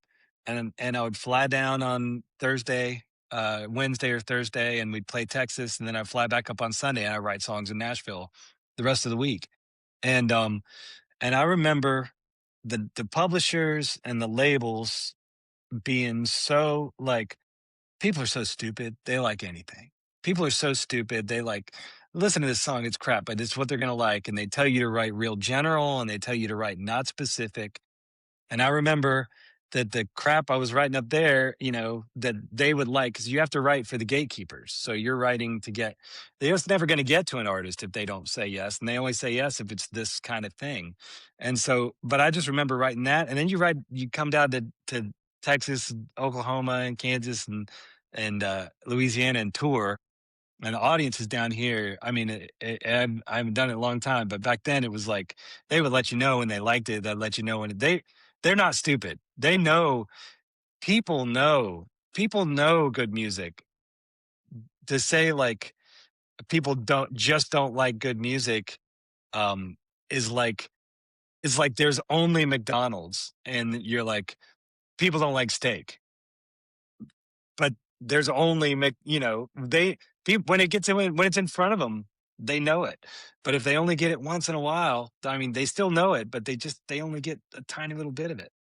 and I would fly down on Thursday, Wednesday or Thursday, and we'd play Texas, and then I'd fly back up on Sunday, and I write songs in Nashville the rest of the week. And I remember the publishers and the labels being so like, people are so stupid. They like anything. People are so stupid. They like, listen to this song. It's crap, but it's what they're going to like. And they tell you to write real general and they tell you to write not specific. And I remember that the crap I was writing up there, that they would like, because you have to write for the gatekeepers. So you're writing to get, they're just never going to get to an artist if they don't say yes. And they only say yes if it's this kind of thing. And so, but I just remember writing that. And then you come down to Texas, Oklahoma, and Kansas, and Louisiana and tour. And the audience is down here. I mean, I haven't done it in a long time, but back then it was like they would let you know when they liked it. They'd let you know when they're not stupid. They know people know people know good music. To say like people don't like good music, um, is like there's only McDonald's, and you're like people don't like steak, but there's only they people when it gets in when it's in front of them, they know it. But if they only get it once in a while, I mean, they still know it, but they only get a tiny little bit of it.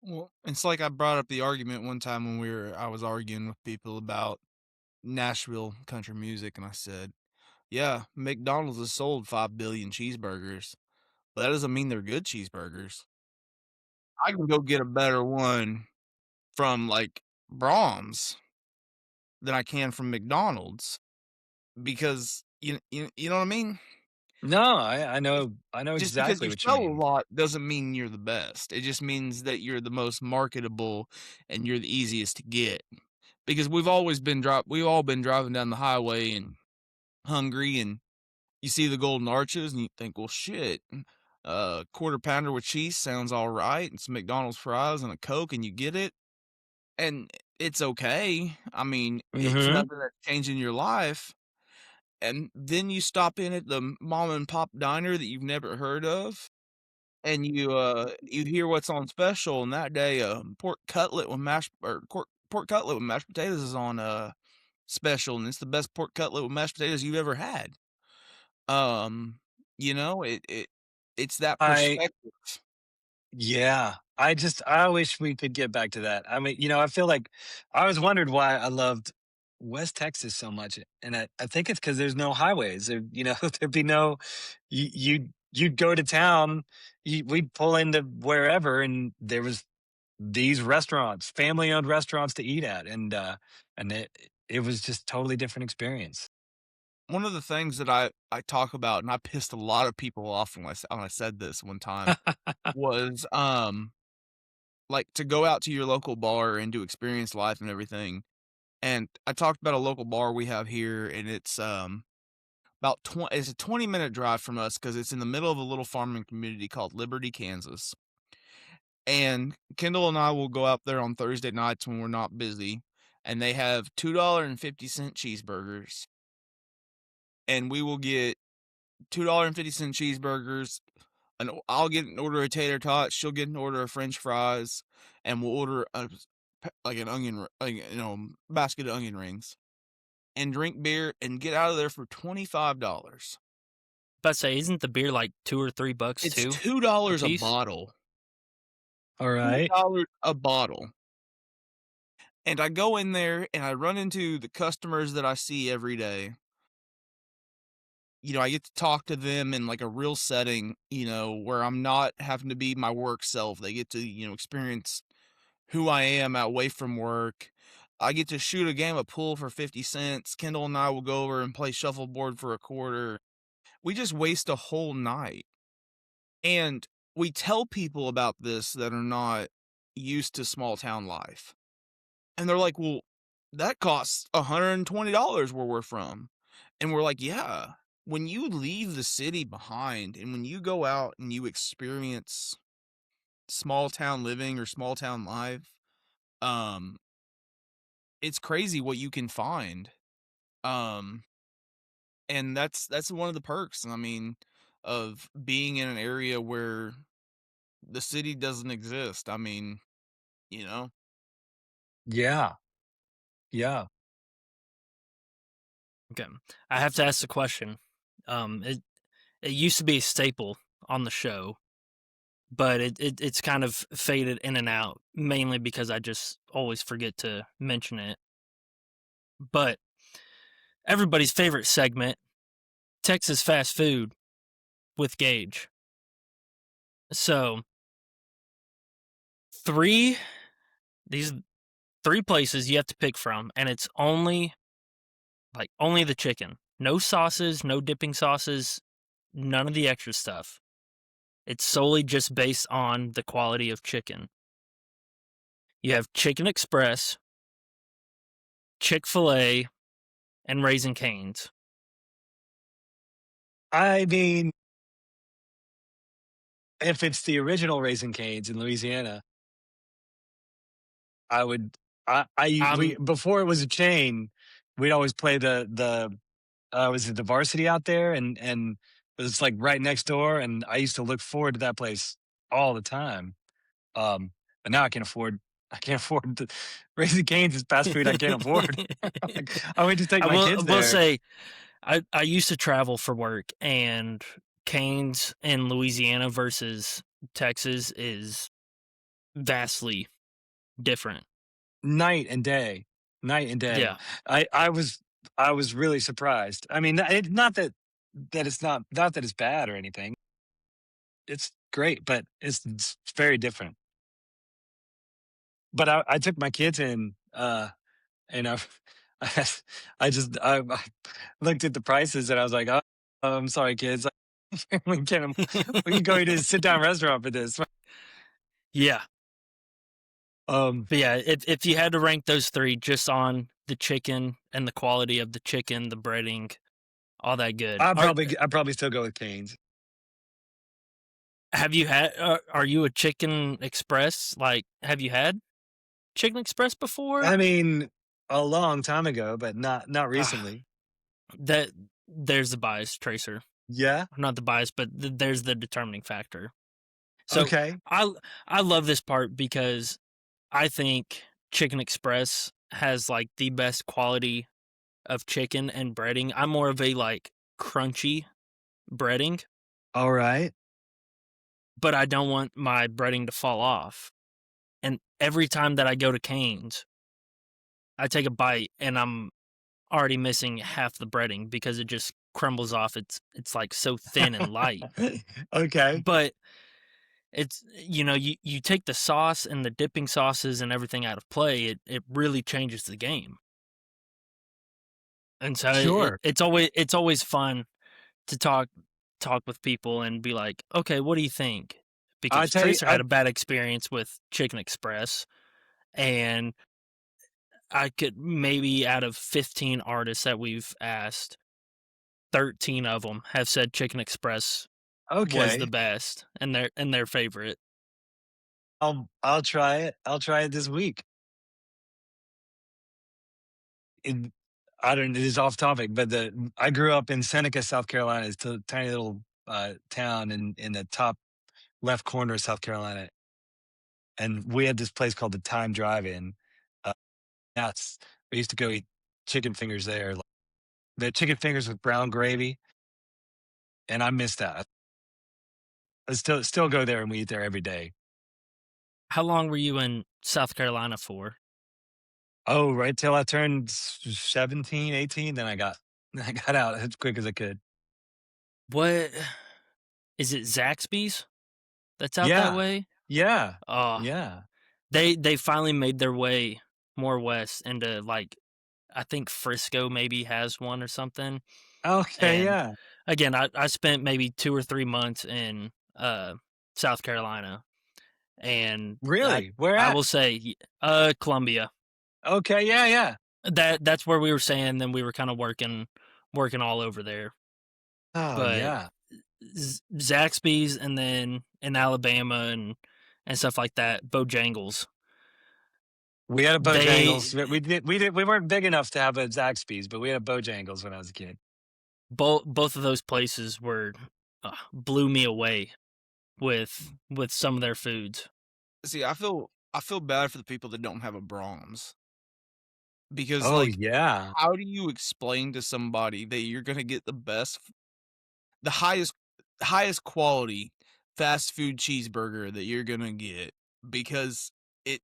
Well, it's like I brought up the argument one time when I was arguing with people about Nashville country music, and I said, yeah, McDonald's has sold 5 billion cheeseburgers, but that doesn't mean they're good cheeseburgers. I can go get a better one from like Brahms than I can from McDonald's because you know what I mean? No, I know Just because exactly you what you sell a mean. lot doesn't mean you're the best. It just means that you're the most marketable and you're the easiest to get because we've all been driving down the highway and hungry, and you see the Golden Arches and you think, well, shit, quarter pounder with cheese sounds all right, and some McDonald's fries and a Coke, and you get it, and it's okay. I mean, it's Mm-hmm. nothing that's changing your life. And then you stop in at the mom and pop diner that you've never heard of, and you hear what's on special, and that day, pork cutlet with mashed potatoes is on special, and it's the best pork cutlet with mashed potatoes you've ever had. Um, you know, it's that I perspective. Yeah. I wish we could get back to that. I mean, I feel like I always wondered why I loved West Texas so much. And I think it's because there's no highways. There'd be no you'd go to town, we'd pull into wherever and there was these restaurants, family owned restaurants to eat at. And it was just totally different experience. One of the things that I talk about, and I pissed a lot of people off when I said this one time, was like to go out to your local bar and to experience life and everything. And I talked about a local bar we have here, and it's it's a 20-minute drive from us because it's in the middle of a little farming community called Liberty, Kansas. And Kendall and I will go out there on Thursday nights when we're not busy, and they have $2.50 cheeseburgers. And we will get $2.50 cheeseburgers, and I'll get an order of tater tots, she'll get an order of French fries, and we'll order like an basket of onion rings, and drink beer and get out of there for $25. But say, isn't the beer like $2 or $3 It's too a $2 a piece? bottle. All right. $2 a bottle. And I go in there and I run into the customers that I see every day. I get to talk to them in like a real setting, where I'm not having to be my work self. They get to, experience who I am away from work. I get to shoot a game of pool for 50 cents. Kendall and I will go over and play shuffleboard for a quarter. We just waste a whole night. And we tell people about this that are not used to small town life. And they're like, well, that costs $120 where we're from. And we're like, yeah, when you leave the city behind and when you go out and you experience small town living or small town life, um, it's crazy what you can find. Um, and that's one of the perks, I mean, of being in an area where the city doesn't exist. I mean, you know, Yeah. Yeah. Okay. I have to ask the question. It used to be a staple on the show, but it's kind of faded in and out, mainly because I just always forget to mention it. But everybody's favorite segment, Texas fast food with Gage. So these 3 places you have to pick from, and it's only the chicken. No sauces, no dipping sauces, none of the extra stuff. It's solely just based on the quality of chicken. You have Chicken Express, Chick-fil-A, and Raising Cane's. I mean, if it's the original Raising Cane's in Louisiana, I would we I'm before it was a chain, we'd always play was it the varsity out there and it's like right next door and I used to look forward to that place all the time. But now I can't afford the Raising Cane's is fast food I can't afford. Like, I would just take I my will kids will there. say I used to travel for work, and Cane's in Louisiana versus Texas is vastly different. Night and day. Night and day. Yeah. I was really surprised. I mean, not that it's bad or anything. It's great, but it's very different. But I took my kids in, and I I looked at the prices and I was like, "Oh, I'm sorry, kids. We can go to a sit down restaurant for this." Yeah. But yeah, if you had to rank those three just on the chicken and the quality of the chicken, the breading, all that good. I'd probably still go with Cane's. Have you had? Are you a Chicken Express? Like, have you had Chicken Express before? I mean, a long time ago, but not Ah, recently. that there's the bias tracer. Yeah. Not the bias, but there's the determining factor. So Okay. I I love this part because I think Chicken Express has like the best quality of chicken and breading. I'm more of a like crunchy breading, All right. but I don't want my breading to fall off. And every time that I go to Cane's, I take a bite and I'm already missing half the breading because it just crumbles off. It's like so thin and light. Okay. But it's you take the sauce and the dipping sauces and everything out of play, it really changes the game. And so Sure. it's always fun to talk with people and be like, okay, what do you think? I Because tell you, Tracer had a bad experience with Chicken Express, and I could maybe out of 15 artists that we've asked, 13 of them have said Chicken Express was the okay. best and their favorite. I'll try it. I'll try it this week. It, I don't. It is off topic, but I grew up in Seneca, South Carolina. It's a tiny little town in the top left corner of South Carolina, and we had this place called the Time Drive-In. Uh, that's we used to go eat chicken fingers there. Like, the chicken fingers with brown gravy, and I miss that. I still go there and we eat there every day. How long were you in South Carolina for? Oh, right till I turned 17, 18, then I got out as quick as I could. What is it? Zaxby's that's out that Yeah. way. Yeah. Oh, Yeah. they finally made their way more west into like I think Frisco maybe has one or something. Okay, And yeah. again, I spent maybe 2 or 3 months in South Carolina, and Really? Where I at? will say Columbia. Okay, yeah, yeah. That's where we were staying. Then we were kind of working all over there. Oh, But yeah. Zaxby's, and then in Alabama and stuff like that, Bojangles. We had a They Bojangles. We weren't big enough to have a Zaxby's, but we had a Bojangles when I was a kid. both of those places were blew me away with some of their foods. See, I feel bad for the people that don't have a Brahms because, Oh, like, yeah. how do you explain to somebody that you're gonna get the highest quality fast food cheeseburger that you're gonna get because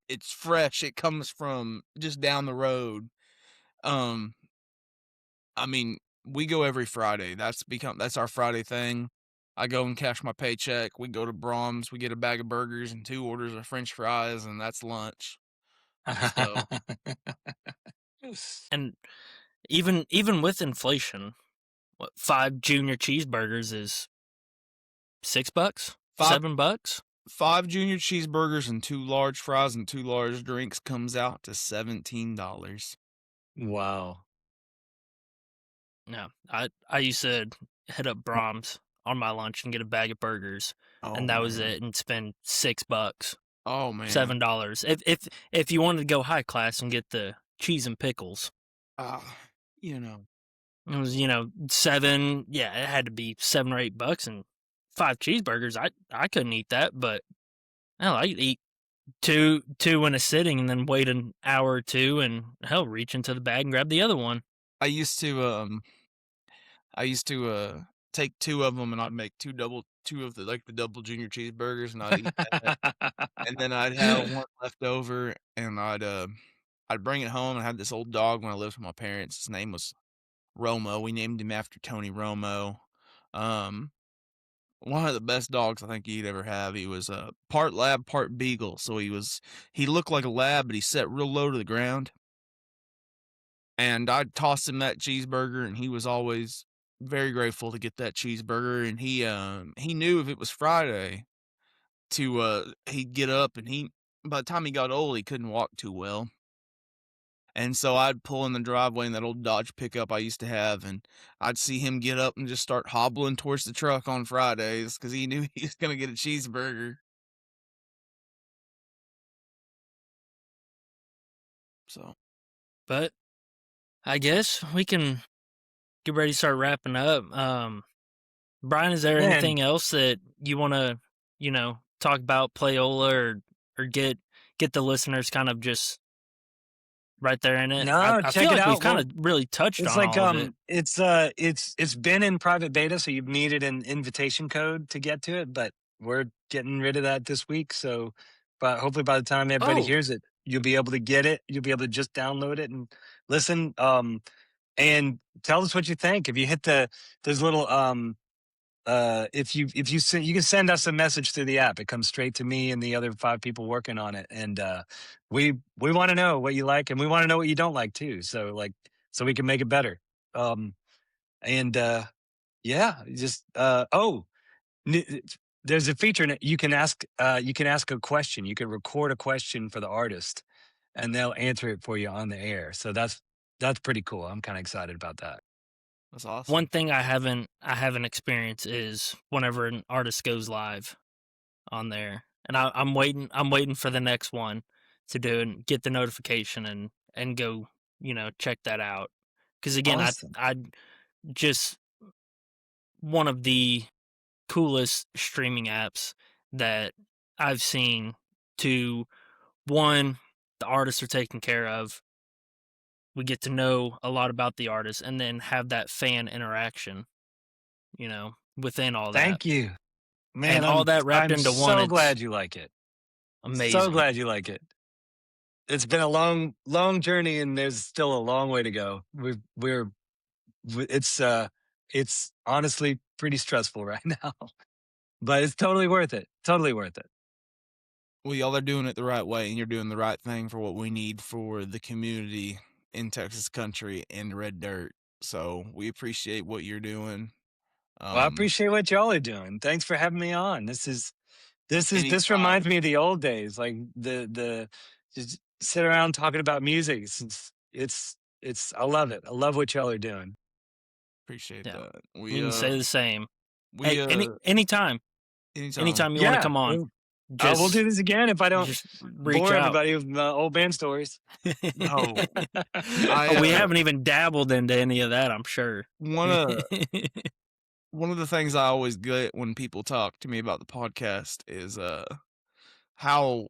it's fresh, it comes from just down the road. Um, I mean, we go every Friday. That's our Friday thing. I go and cash my paycheck. We go to Brahms. We get a bag of burgers and 2 orders of French fries, and that's lunch. So And even with inflation, what 5 junior cheeseburgers is $6, five $7? 5 junior cheeseburgers and 2 large fries and 2 large drinks comes out to $17. Wow. No, I used to hit up Brahms on my lunch and get a bag of burgers, Oh and that was man. it, and spend $6, Oh man. $7. If you wanted to go high class and get the cheese and pickles, Ah, you know. it was 7. Yeah, it had to be $7 or $8, and 5 cheeseburgers. I couldn't eat that, but hell, I could eat two in a sitting, and then wait an hour or two, and hell, reach into the bag and grab the other one. I used to take 2 of them and I'd make 2 of the double junior cheeseburgers and I'd eat that, and then I'd have 1 left over and I'd bring it home. I had this old dog when I lived with my parents. His name was Romo. We named him after Tony Romo. Um, one of the best dogs I think you'd ever have. He was part lab, part beagle. So he looked like a lab, but he sat real low to the ground. And I'd toss him that cheeseburger, and he was always very grateful to get that cheeseburger. And he knew if it was Friday he'd get up and by the time he got old, he couldn't walk too well. And so I'd pull in the driveway in that old Dodge pickup I used to have, and I'd see him get up and just start hobbling towards the truck on Fridays because he knew he was going to get a cheeseburger. So, But I guess we can get ready to start wrapping up. Brian, is there Man, anything else that you want to, talk about Playola or get the listeners kind of just right there in it? no, I check feel it like we've out. kind Well, of really touched it's on like all of it. it's been in private beta, so you've needed an invitation code to get to it, but we're getting rid of that this week. So, but hopefully by the time everybody Oh, hears it, you'll be able to get it. You'll be able to just download it and listen. And tell us what you think. If you hit there's little if you send, you can send us a message through the app. It comes straight to me and the other 5 people working on it, and we want to know what you like, and we want to know what you don't like too, so so we can make it better. um and yeah, just n- there's a feature in it. You can ask a question. You can record a question for the artist, and they'll answer it for you on the air. So that's pretty cool. I'm kind of excited about that. that's awesome. one thing I haven't experienced is whenever an artist goes live on there, and I'm waiting for the next one to do and get the notification and go check that out, because again Awesome. I just one of the coolest streaming apps that I've seen. To one, the artists are taken care of. We get to know a lot about the artist, and then have that fan interaction, within all that. Thank you, man. And all that wrapped I'm into one, so it's glad you like it. So amazing. glad you like it. It's been a long journey, and there's still a long way to go. It's honestly pretty stressful right now, but it's totally worth it. Totally worth it. Well, y'all are doing it the right way, and you're doing the right thing for what we need for the community in Texas country and red dirt. So we appreciate what you're doing. Well, I appreciate what y'all are doing. Thanks for having me on. This Anytime. reminds me of the old days, like the just sit around talking about music. It's I love it. I love what y'all are doing. Appreciate Yeah, that. you can say the same. We Hey, anytime anytime. you want to Yeah, come on, we'll do this again if I don't just reach bore out. everybody with my old band stories. No. We haven't even dabbled into any of that, I'm sure. One of the things I always get when people talk to me about the podcast is how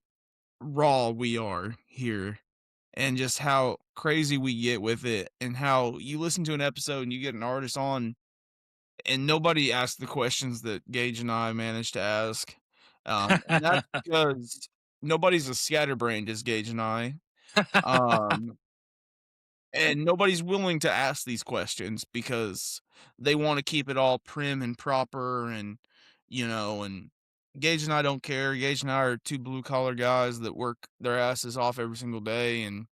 raw we are here, and just how crazy we get with it, and how you listen to an episode and you get an artist on and nobody asks the questions that Gage and I managed to ask. And that's because nobody's as scatterbrained as Gage and I. Um, and nobody's willing to ask these questions because they want to keep it all prim and proper, and Gage and I don't care. Gage and I are 2 blue collar guys that work their asses off every single day, and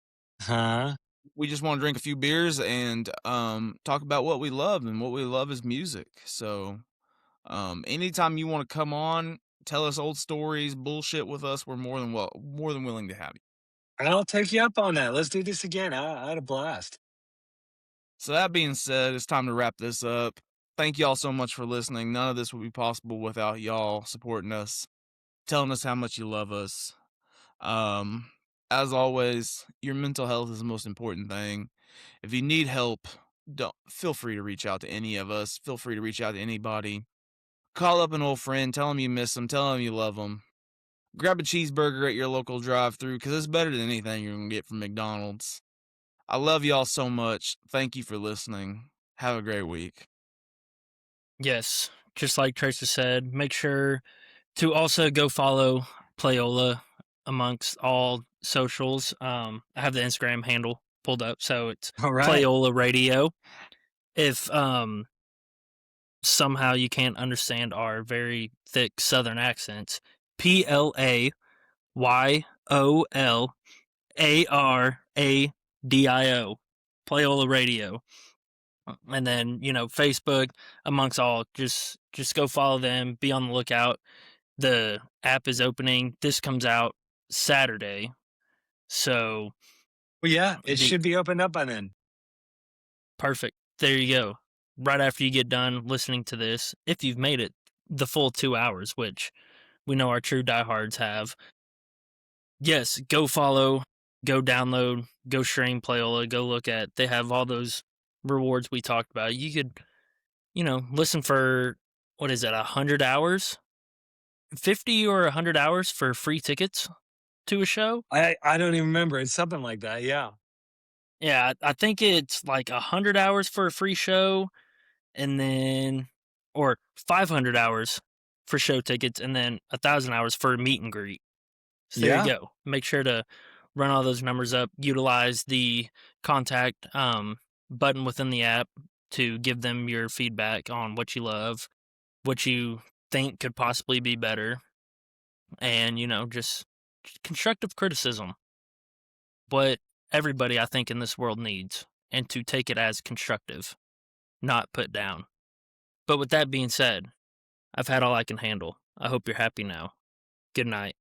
Huh? we just want to drink a few beers and talk about what we love, and what we love is music. So anytime you want to come on, tell us old stories, bullshit with us, we're more than willing to have you. I'll take you up on that. Let's do this again. I had a blast. So that being said, it's time to wrap this up. Thank y'all so much for listening. None of this would be possible without y'all supporting us, telling us how much you love us. As always, your mental health is the most important thing. If you need help, don't feel free to reach out to any of us. Feel free to reach out to anybody. Call up an old friend, tell them you miss them, tell them you love them. Grab a cheeseburger at your local drive-thru because it's better than anything you're going to get from McDonald's. I love y'all so much. Thank you for listening. Have a great week. Yes, just like Tracer said, make sure to also go follow Playola amongst all socials. I have the Instagram handle pulled up, so it's All right. Playola Radio. If somehow you can't understand our very thick Southern accents, PLAYOLARADIO. Playola Radio. And then, Facebook amongst all, just go follow them, be on the lookout. The app is opening. This comes out Saturday. So Well, yeah, it the should be opened up by then. perfect. There you go. Right after you get done listening to this, if you've made it the full 2 hours, which we know our true diehards have. Yes, go follow, go download, go stream Playola, go look at. They have all those rewards we talked about. You could, listen for what is it, 100 hours, 50 or 100 hours for free tickets to a show. I don't even remember. It's something like that. Yeah. Yeah, I think it's like 100 hours for a free show, and then or 500 hours for show tickets, and then 1,000 hours for a meet and greet. So there you Yeah. go. Make sure to run all those numbers up. Utilize the contact button within the app to give them your feedback on what you love, what you think could possibly be better, and just constructive criticism. What everybody I think in this world needs, and to take it as constructive, not put down. But with that being said, I've had all I can handle. I hope you're happy now. Good night.